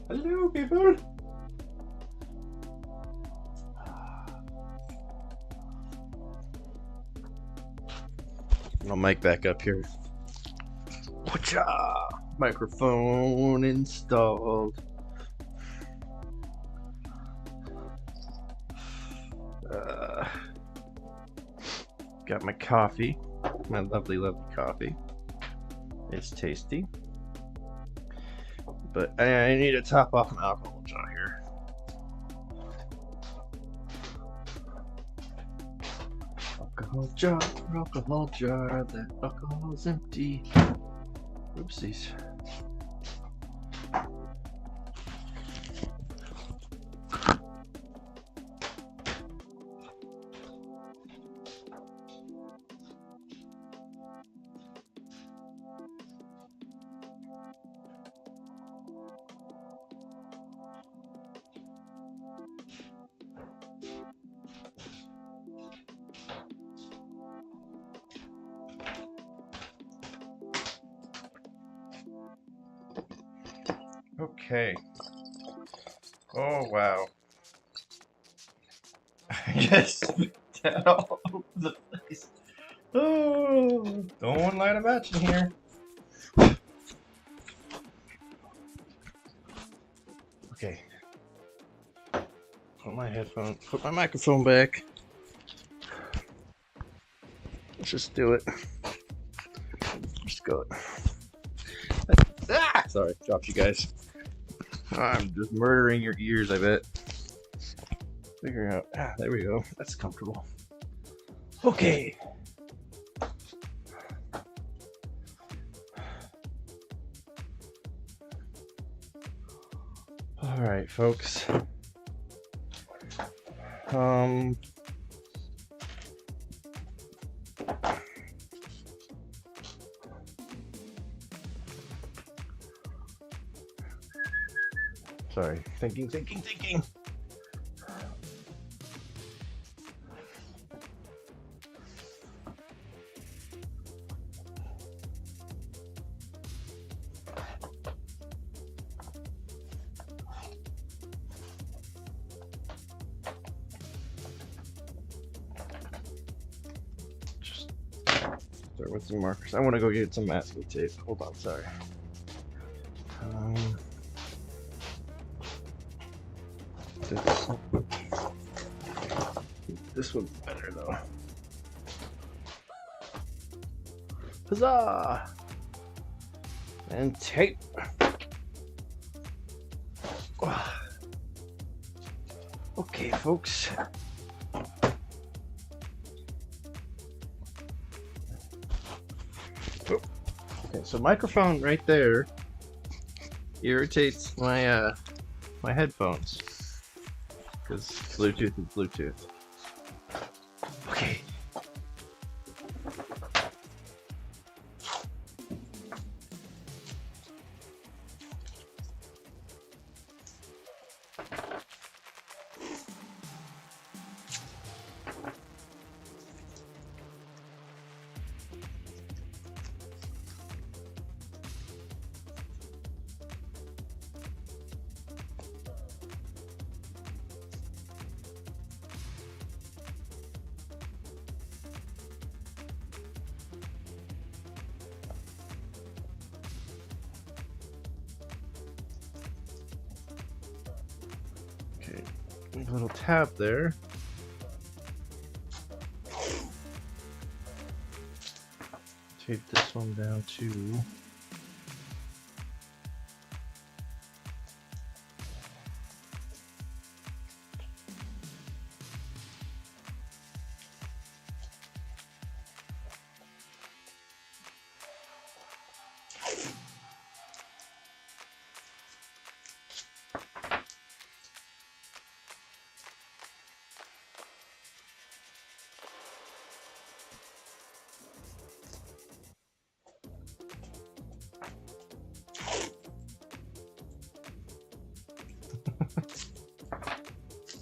A: Hello, people. I'll mic back up here. Whatcha? Microphone installed. Got my coffee, my lovely, lovely coffee. It's tasty, but I need to top off my alcohol jar here. Alcohol jar, that alcohol's empty. Oopsies. Okay. Oh, wow. I guess that all over the place. Oh, don't light a match in here. Okay. Put my microphone back. Let's just do it. Just go. Ah! Sorry, dropped you guys. I'm just murdering your ears, I bet. Figure out. Ah, there we go. That's comfortable. Okay. All right, folks. Sorry, thinking. Just start with some markers. I want to go get some masking tape. Hold on, sorry. This one's better though. Huzzah! And tape. Okay, folks. Okay, so microphone right there irritates my my headphones because Bluetooth is Bluetooth. Okay. Okay, a little tab there. Tape this one down too.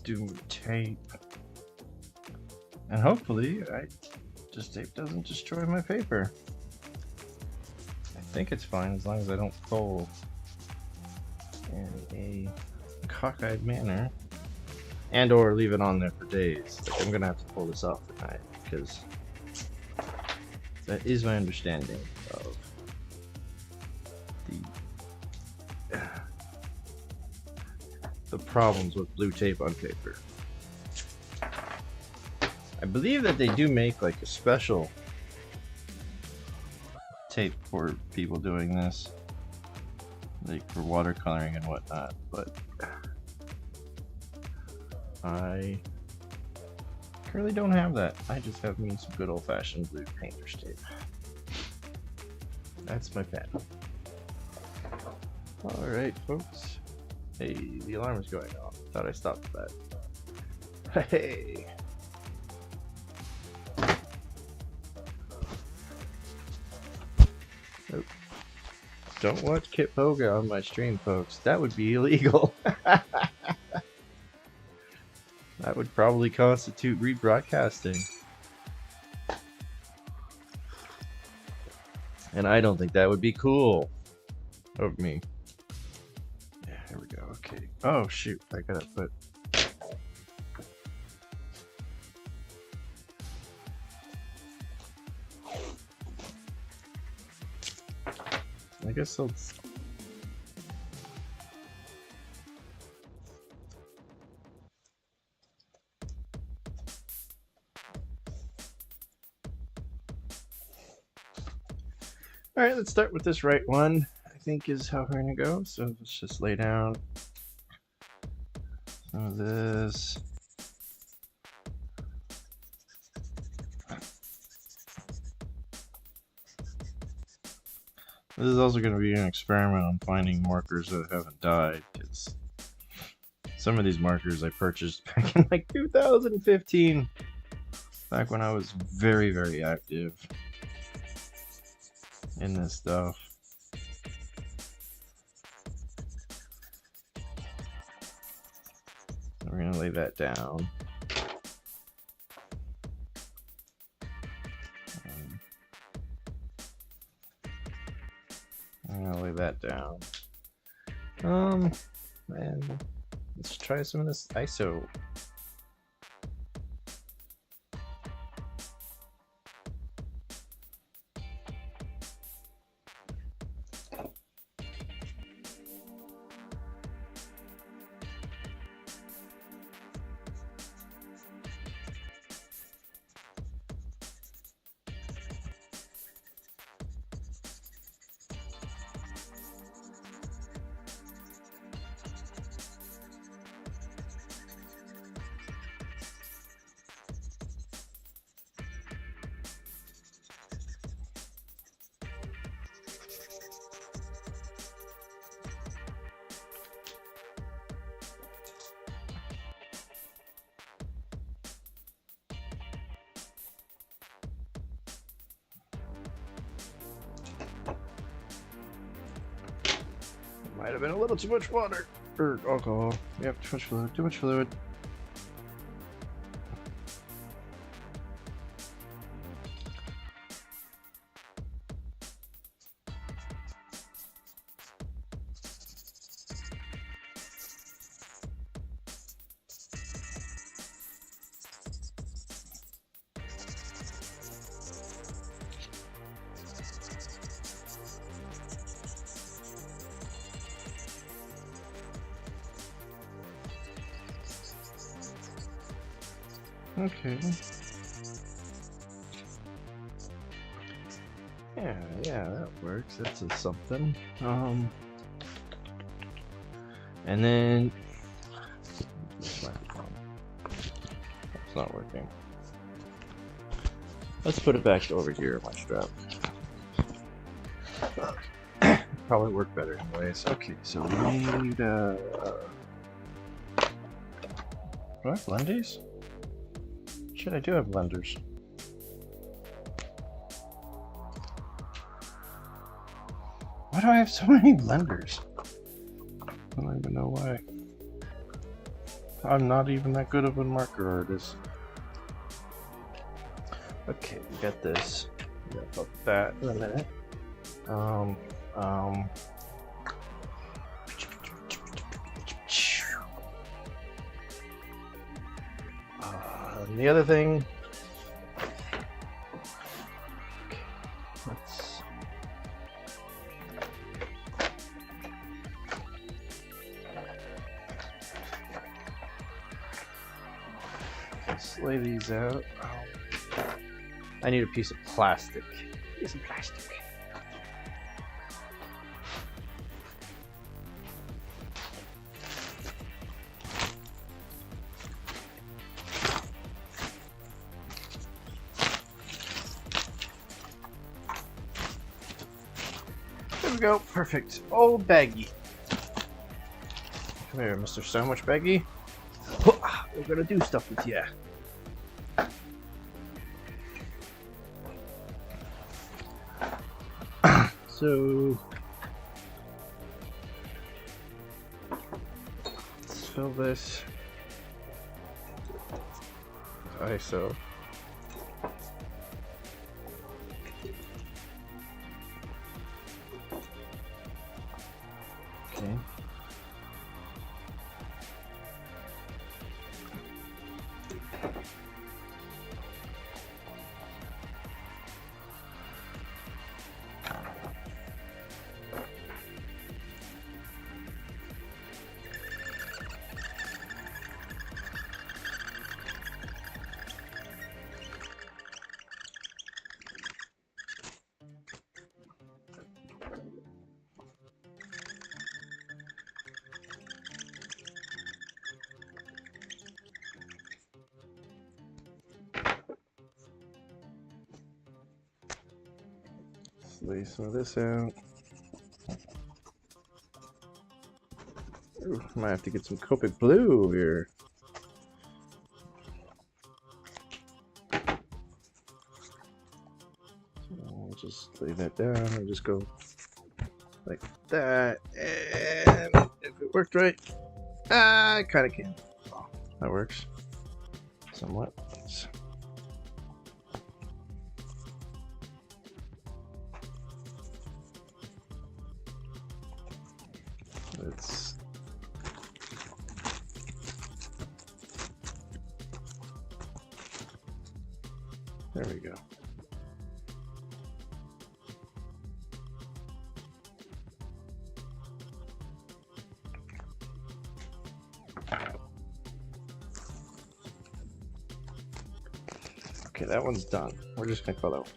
A: Do tape, and hopefully this tape doesn't destroy my paper. I think it's fine as long as I don't fold. And a cockeyed manner, and or leave it on there for days. Like, I'm gonna have to pull this off tonight because that is my understanding of the problems with blue tape on paper. I believe that they do make like a special tape for people doing this, like for watercoloring and whatnot, but I currently don't have that. I just have me some good old-fashioned blue painter's tape. That's my pen. Alright, folks. Hey, the alarm is going off. Thought I stopped that. Hey! Nope. Don't watch Kit Poga on my stream, folks. That would be illegal. That would probably constitute rebroadcasting. And I don't think that would be cool of me. Yeah, here we go. Okay. Oh, shoot. I gotta put... I guess I'll... Alright, let's start with this right one, I think is how we're gonna go. So let's just lay down some of this. This is also going to be an experiment on finding markers that haven't died, because some of these markers I purchased back in like 2015, back when I was very, very active in this stuff. We're going to lay that down. I'm gonna lay that down. And let's try some of this ISO. Might have been a little too much water or alcohol. Yep, too much fluid. Too much fluid. Okay. Yeah, that works. That's a something. And then it's not working. Let's put it back over here on my strap. Probably work better anyways. Okay, so we need do I have blendies? Shit, I do have blenders. Why do I have so many blenders? I don't even know why. I'm not even that good of a marker artist. Okay, we got this. We gotta put that in a minute. And the other thing, let's lay these out. I need a piece of plastic. Piece of plastic. There we go. Perfect. Oh, baggy. Come here, Mr. So Much Baggy. We're gonna do stuff with you. So let's fill this with ISO. Okay. Lay some of this out. Ooh, might have to get some Copic blue here. I'll just lay that down and just go like that. And if it worked right, I kind of can. Oh, that works somewhat. Let's there we go. Okay, that one's done. We're just gonna call that one.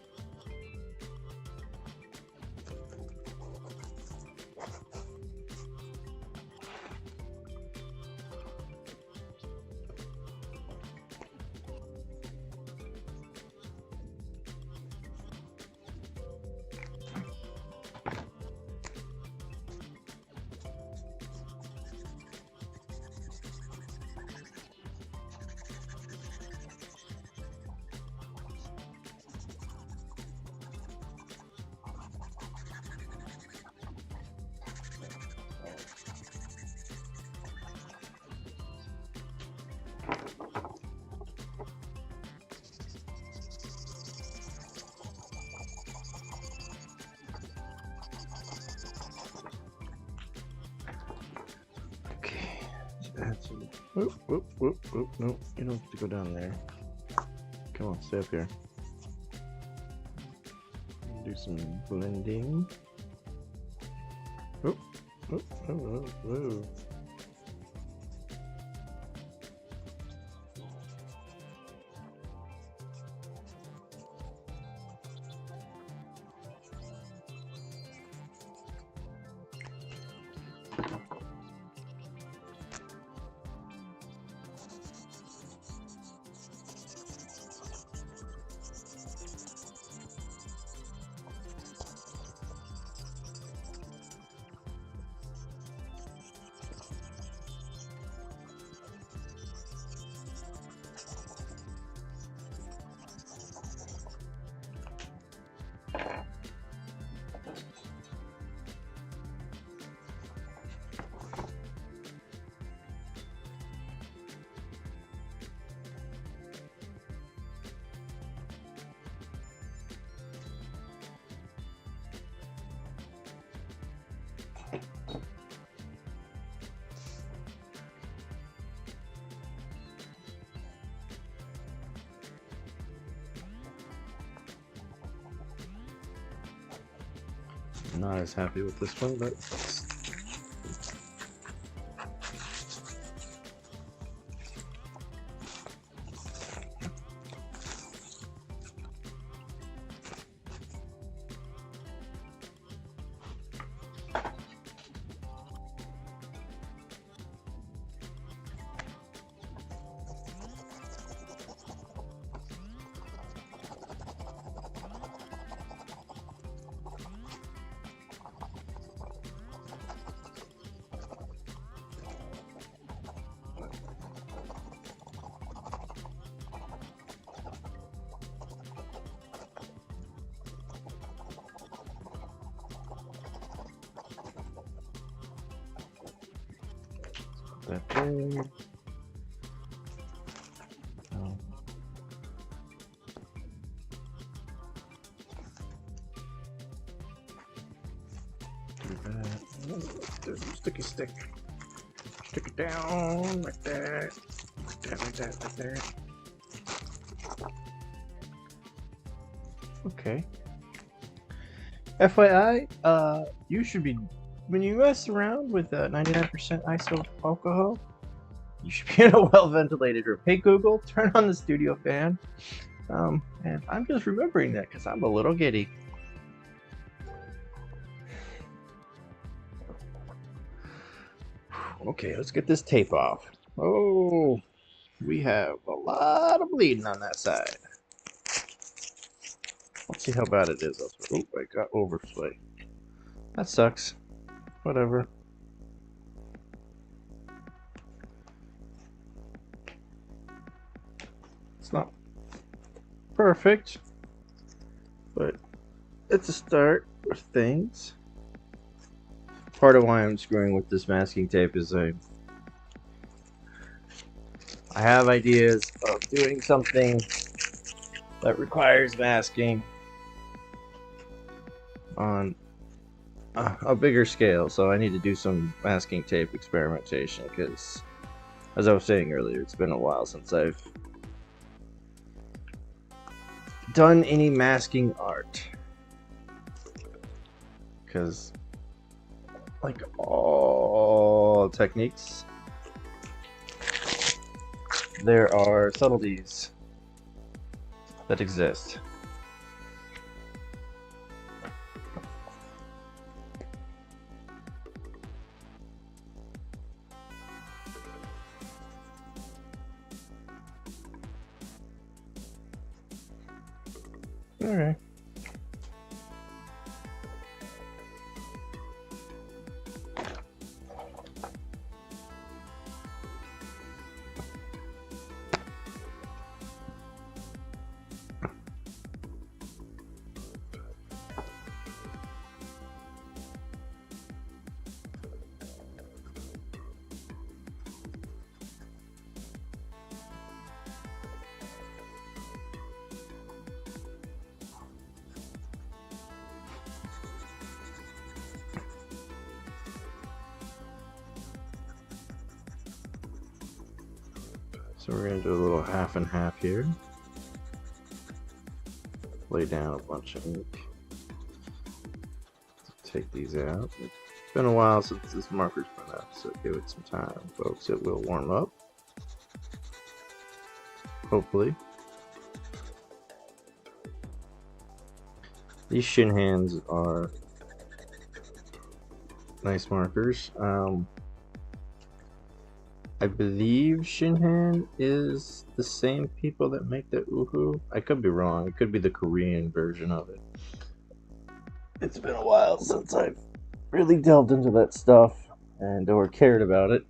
A: Whoop, whoop, whoop, whoop. No, you don't have to go down there. Come on, stay up here. Do some blending. Whoop, whoop, whoop, whoop. I'm not as happy with this one, but that there. Oh. Do that. There's a sticky stick. Stick it down like that. Like that, like that, like that. Okay. FYI, you should be, when you mess around with 99% iso alcohol, you should be in a well-ventilated room. Hey Google, turn on the studio fan. And I'm just remembering that because I'm a little giddy. Okay, let's get this tape off. Oh, we have a lot of bleeding on that side. Let's see how bad it is. Oh, I got overspray. That sucks. Whatever. It's not perfect, but it's a start of things. Part of why I'm screwing with this masking tape is I have ideas of doing something that requires masking on a bigger scale, so I need to do some masking tape experimentation because, as I was saying earlier, it's been a while since I've done any masking art, because like all techniques, there are subtleties that exist. Okay. So we're going to do a little half and half here. Lay down a bunch of ink. Take these out. It's been a while since this marker's been up, so give it some time, folks. It will warm up. Hopefully. These shin hands are nice markers. I believe Shinhan is the same people that make the Uhu. I could be wrong. It could be the Korean version of it. It's been a while since I've really delved into that stuff and or cared about it.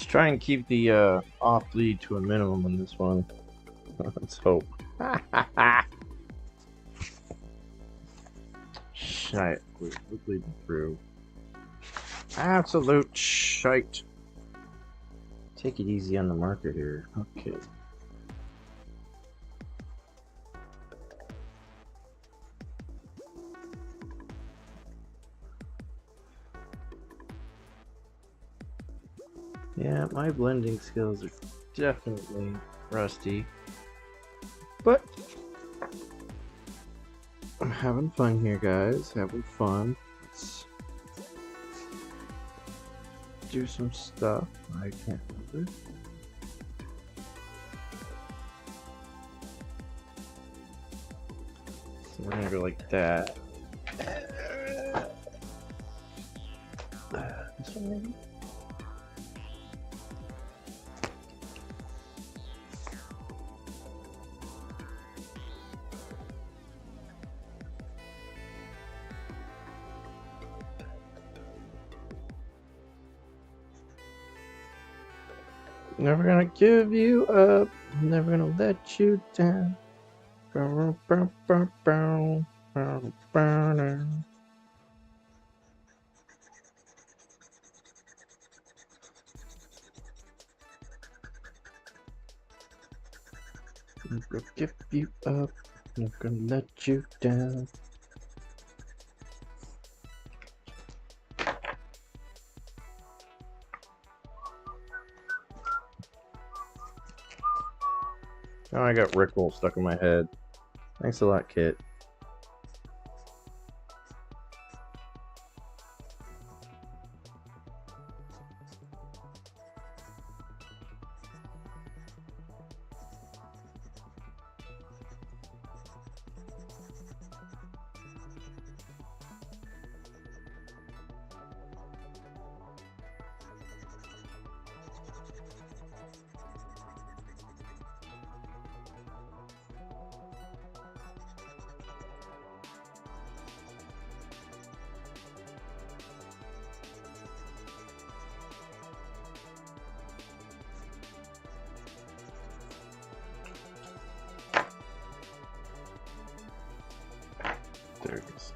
A: Let's try and keep the off bleed to a minimum on this one. Let's hope. Shite. We're bleeding through. Absolute shite. Take it easy on the marker here. Okay. Yeah, my blending skills are definitely rusty. But I'm having fun here, guys. Having fun. Let's do some stuff. I can't remember. So we're gonna go like that. This one maybe? Never gonna give you up. Never gonna let you down. Bow, bow, bow, bow, bow, bow, bow. Never gonna give you up. Never gonna let you down. Oh, I got Rick Roll stuck in my head. Thanks a lot, Kit. There it is.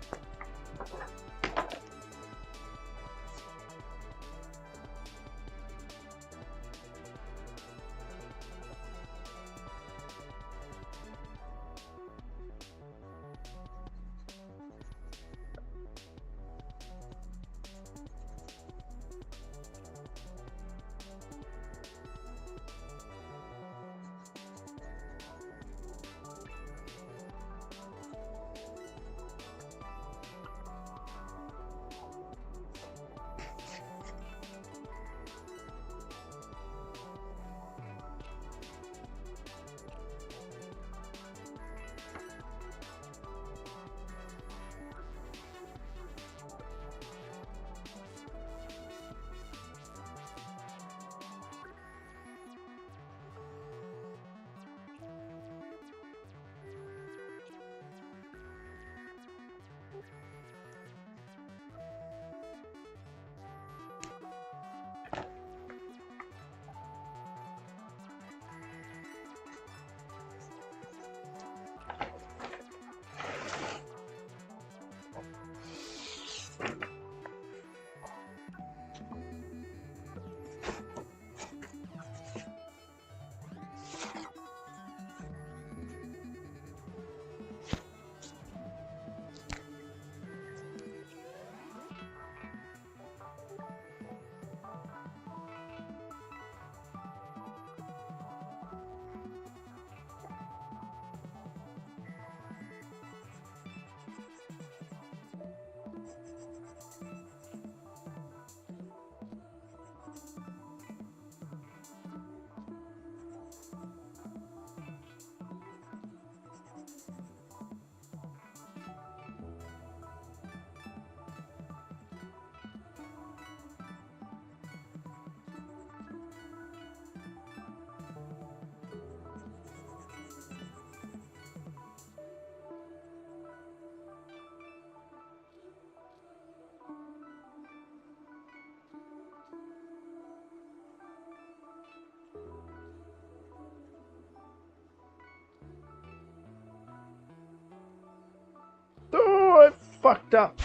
A: fucked up.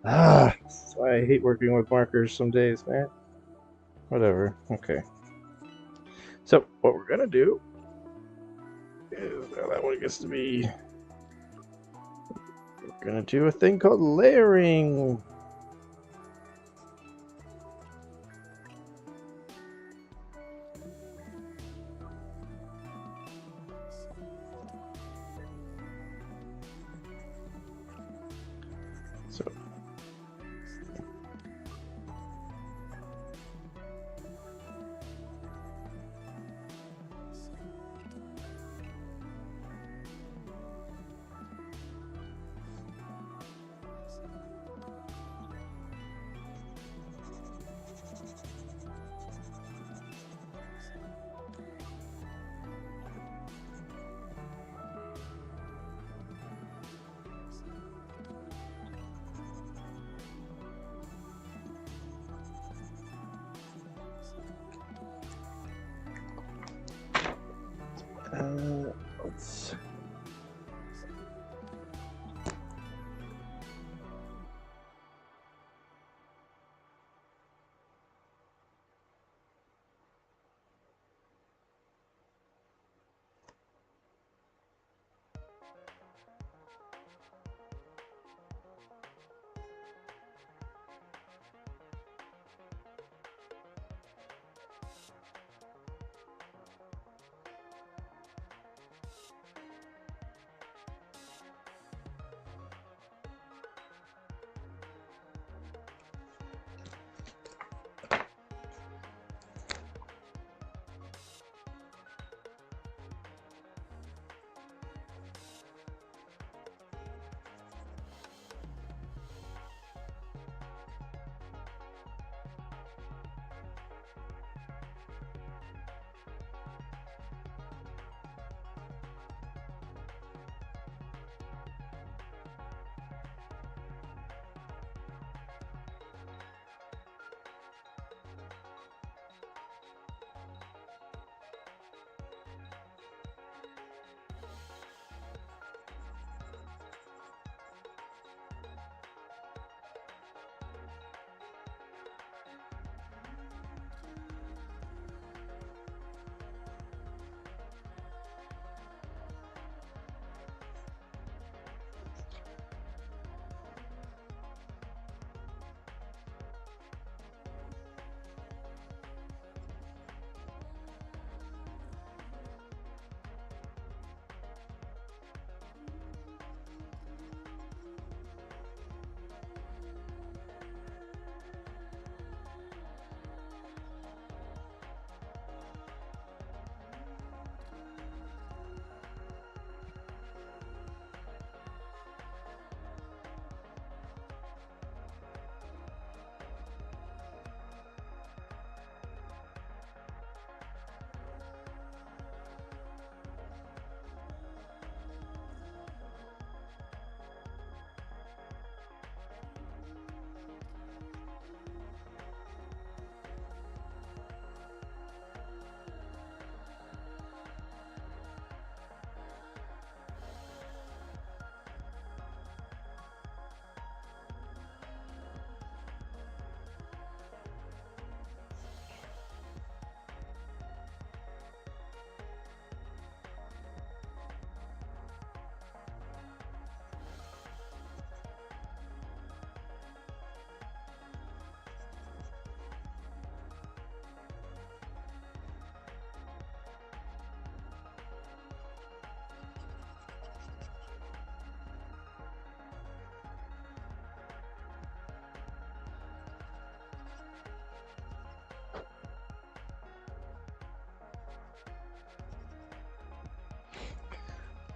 A: Ah, that's why I hate working with markers some days, man. Whatever. Okay. So what we're gonna do is now that one gets to be. We're gonna do a thing called layering. So let's.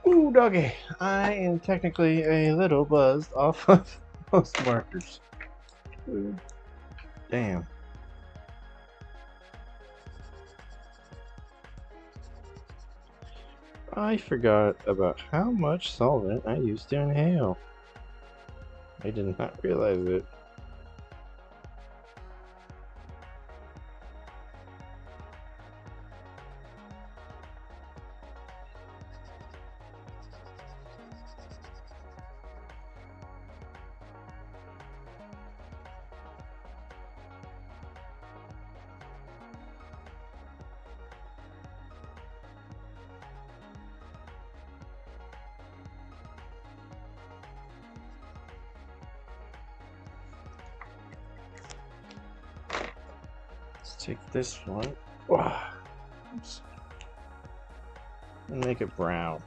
A: Ooh, doggy. I am technically a little buzzed off of those markers. Ooh, damn. I forgot about how much solvent I used to inhale. I did not realize it. take this one, oops, and make it brown.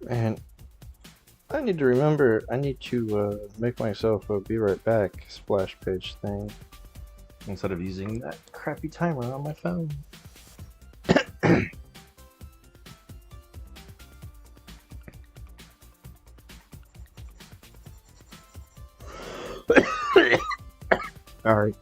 A: And I need to remember, I need to make myself a be right back splash page thing instead of using that crappy timer on my phone. Alright.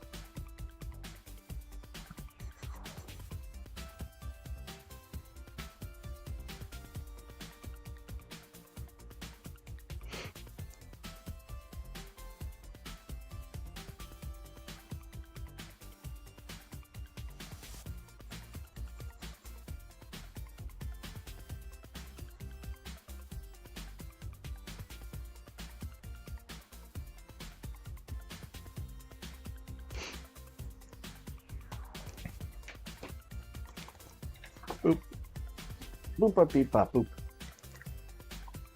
A: Boop. Boop a beep bop boop.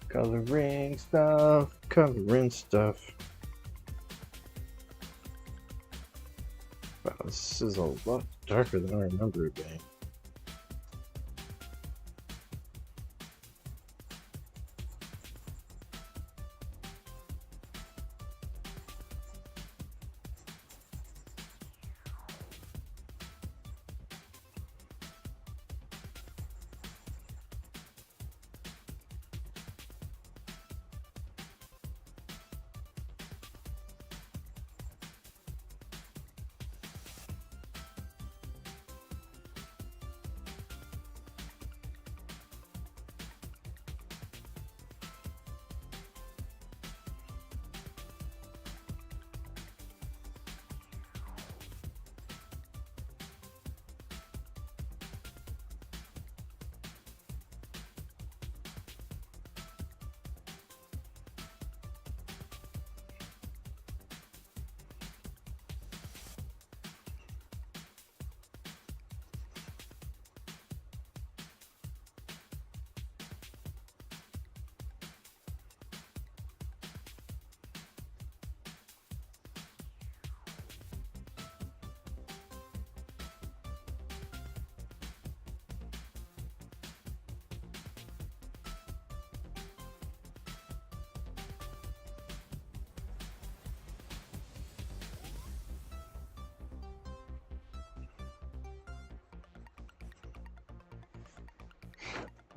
A: Coloring stuff, coloring stuff. Wow, this is a lot darker than I remember it being.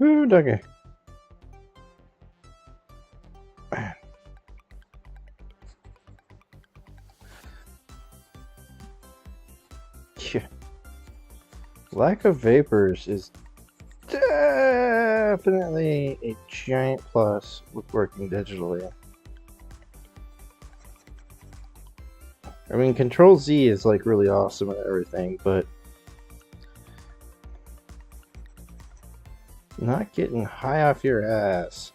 A: Ooh, doggy. Lack of vapors is definitely a giant plus with working digitally. I mean, Control Z is like really awesome and everything, but not getting high off your ass.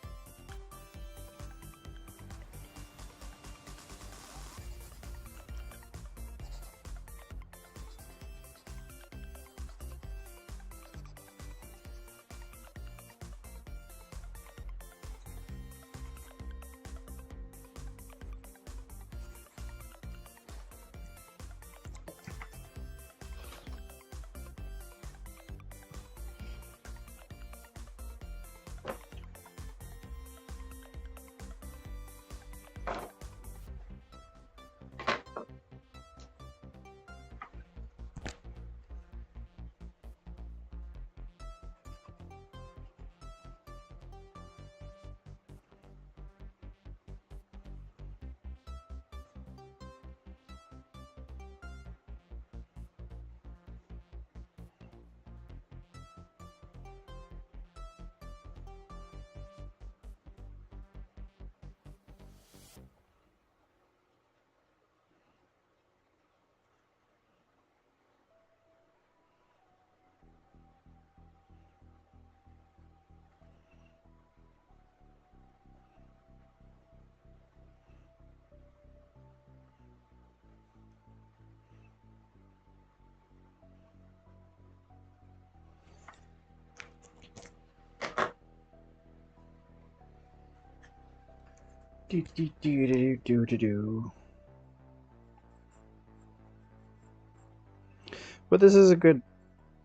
A: But this is a good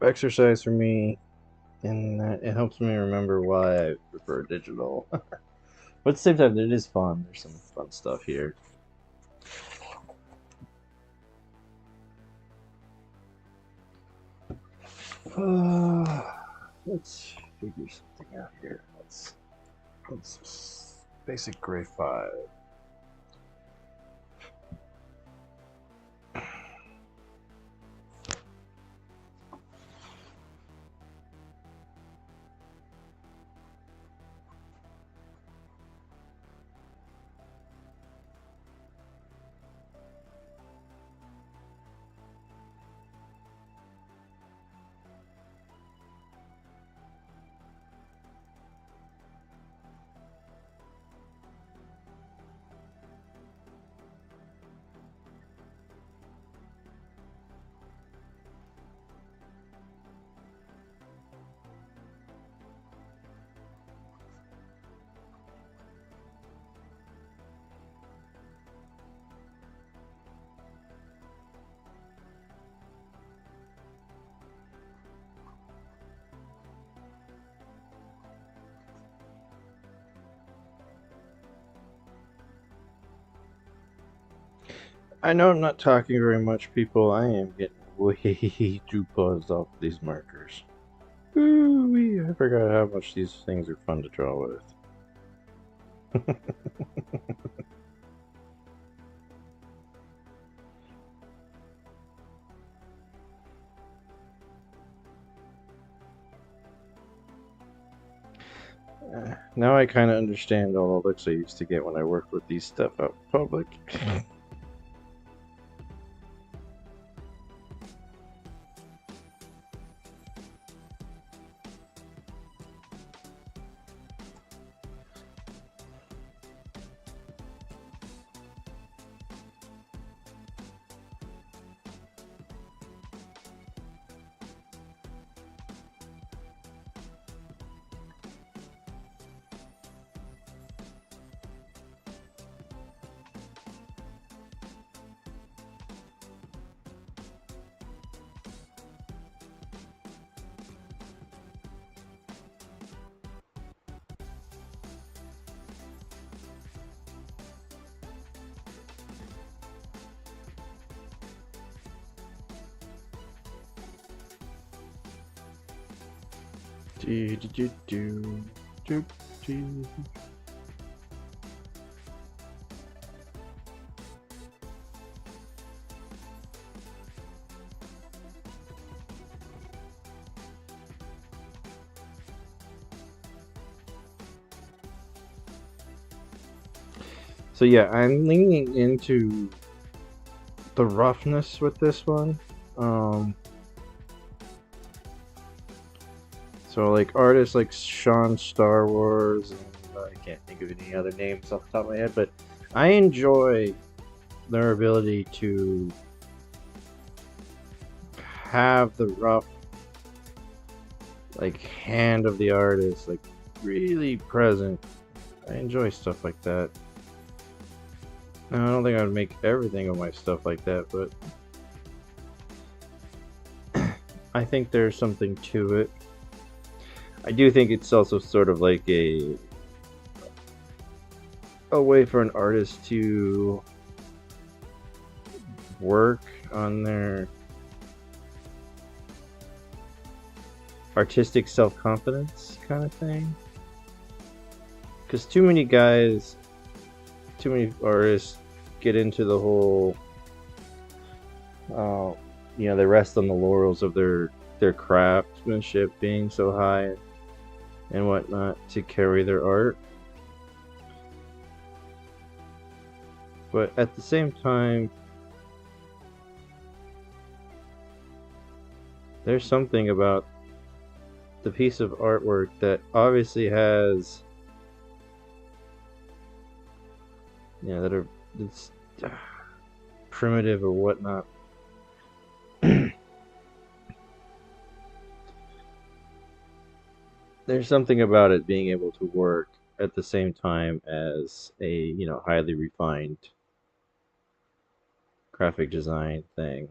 A: exercise for me, and it helps me remember why I prefer digital. But at the same time, it is fun. There's some fun stuff here. Let's figure something out here. Let's basic gray 5. I know I'm not talking very much, people. I am getting way too buzzed off these markers. Ooh, I forgot how much these things are fun to draw with. Now I kind of understand all the looks I used to get when I worked with these stuff out in public. Do, do, do, do, do, do. So yeah, I'm leaning into the roughness with this one. So like artists like Sean Star Wars, and I can't think of any other names off the top of my head, but I enjoy their ability to have the rough like hand of the artist like really present. I enjoy stuff like that. Now, I don't think I would make everything of my stuff like that, but I think there's something to it. I do think it's also sort of like a way for an artist to work on their artistic self-confidence kind of thing. Because too many artists get into the whole, they rest on the laurels of their craftsmanship being so high and whatnot to carry their art. But at the same time, there's something about the piece of artwork that obviously has, it's primitive or whatnot. There's something about it being able to work at the same time as a, highly refined graphic design thing.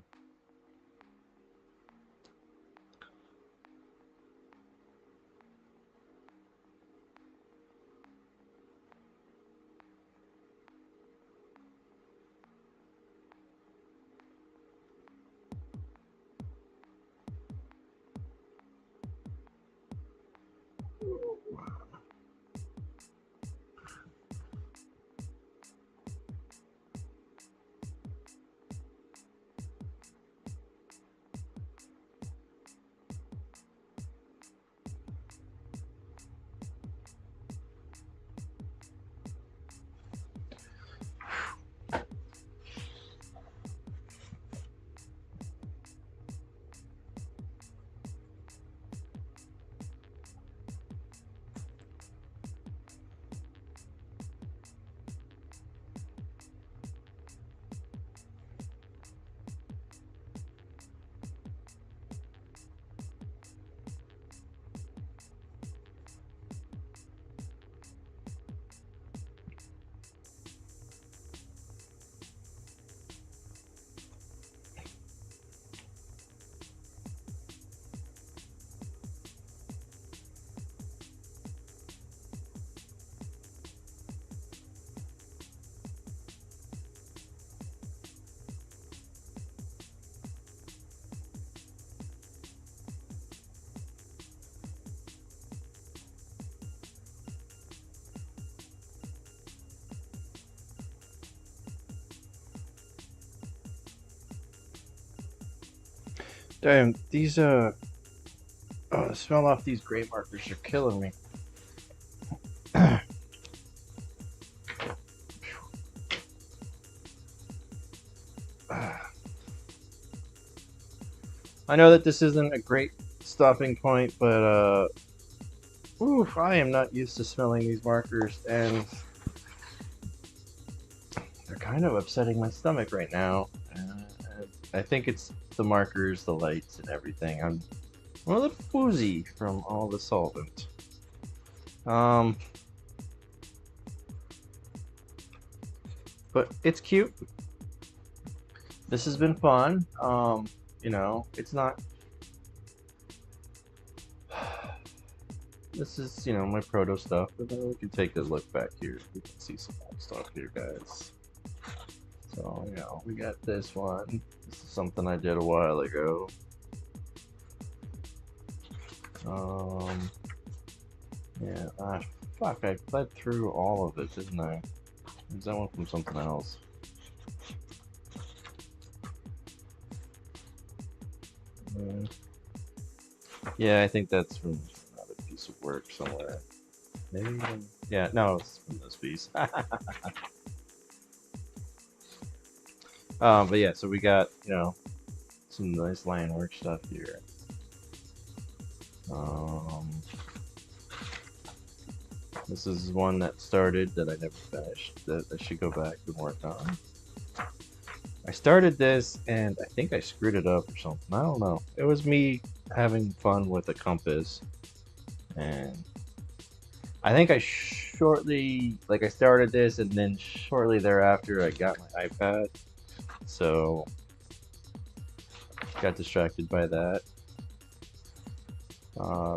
A: Damn, these the smell off these gray markers are killing me. I know that this isn't a great stopping point, but oof, I am not used to smelling these markers, and they're kind of upsetting my stomach right now. I think it's the markers, the lights, and everything. I'm a little woozy from all the solvent. But it's cute. This has been fun. It's not. This is, my proto stuff, but then we can take a look back here. We can see some old stuff here, guys. So, we got this one. This is something I did a while ago. Yeah, fuck, I fled through all of it, didn't I? Is that one from something else? Yeah, I think that's from another piece of work somewhere. Maybe even... Yeah, no, it's from this piece. But yeah, so we got, you know, some nice line work stuff here. This is one that started that I never finished that I should go back and work on. I started this and I think I screwed it up or something. I don't know. It was me having fun with a compass, and I think I I started this and then shortly thereafter I got my iPad, so got distracted by that.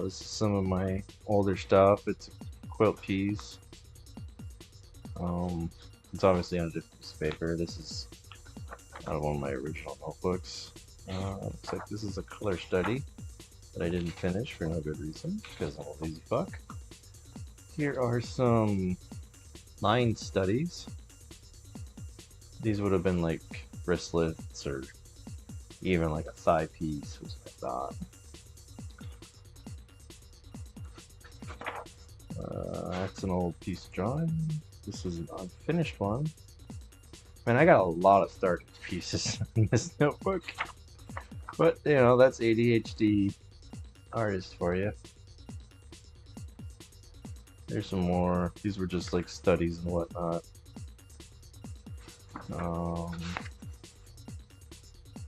A: This is some of my older stuff. It's a quilt piece. It's obviously on a different piece of paper. This is out of one of my original notebooks. Looks like this is a color study that I didn't finish for no good reason, because I'm a lazy fuck. Here are some line studies. These would have been like wristlets or even like a thigh piece, was what I thought. That's an old piece of drawing. This is an unfinished one. Man, I got a lot of starting pieces in this notebook. But, you know, that's ADHD artist for you. There's some more. These were just like studies and whatnot.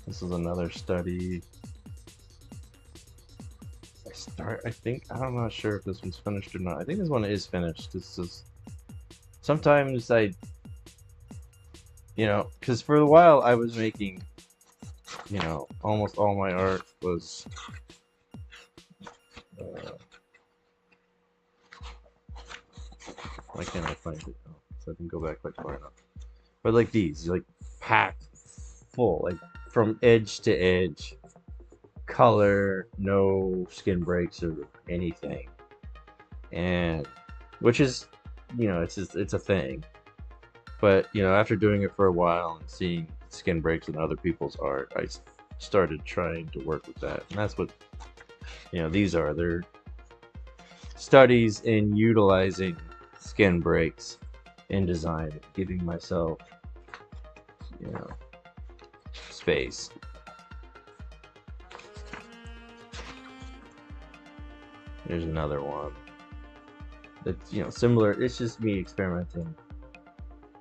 A: This is another study. I'm not sure if this one's finished or not. I think this one is finished. This is, sometimes you know, because for a while I was making, you know, almost all my art was why can't I find it? Oh, so I can go back quite far enough. But like these, like packed full, like from edge to edge, color, no skin breaks or anything, and which is, you know, it's a thing. But you know, after doing it for a while and seeing skin breaks in other people's art, I started trying to work with that, and that's what, you know, these are. They're studies in utilizing skin breaks in design, giving myself, you know, space. There's another one that's, you know, similar. It's just me experimenting,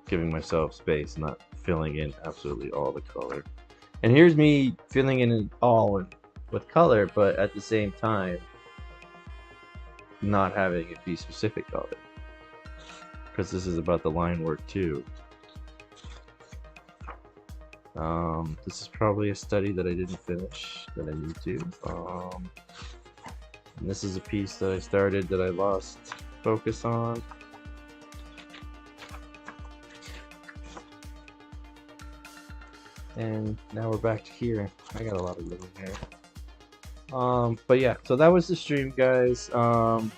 A: giving myself space, not filling in absolutely all the color. And here's me filling in it all with color, but at the same time not having it be specific color, because this is about the line work too. This is probably a study that I didn't finish that I need to. And this is a piece that I started that I lost focus on. And now we're back to here. I got a lot of living here. But yeah, so that was the stream, guys. I'm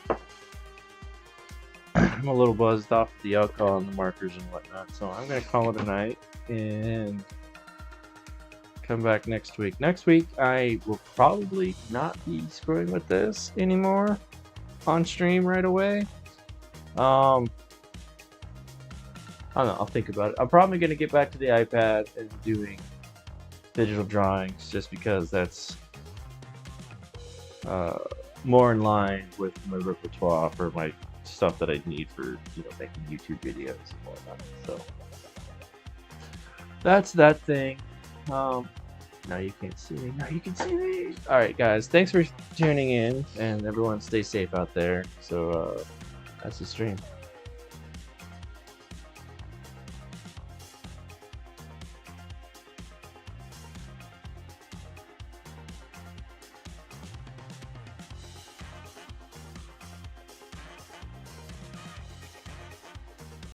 A: a little buzzed off the alcohol and the markers and whatnot, so I'm gonna call it a night and come back next week. Next week, I will probably not be screwing with this anymore on stream right away. I don't know, I'll think about it. I'm probably gonna get back to the iPad and doing digital drawings, just because that's more in line with my repertoire for my stuff that I need for, you know, making YouTube videos and whatnot. So that's that thing. Now you can't see me. Now you can see me. All right, guys. Thanks for tuning in, and everyone stay safe out there. So that's the stream.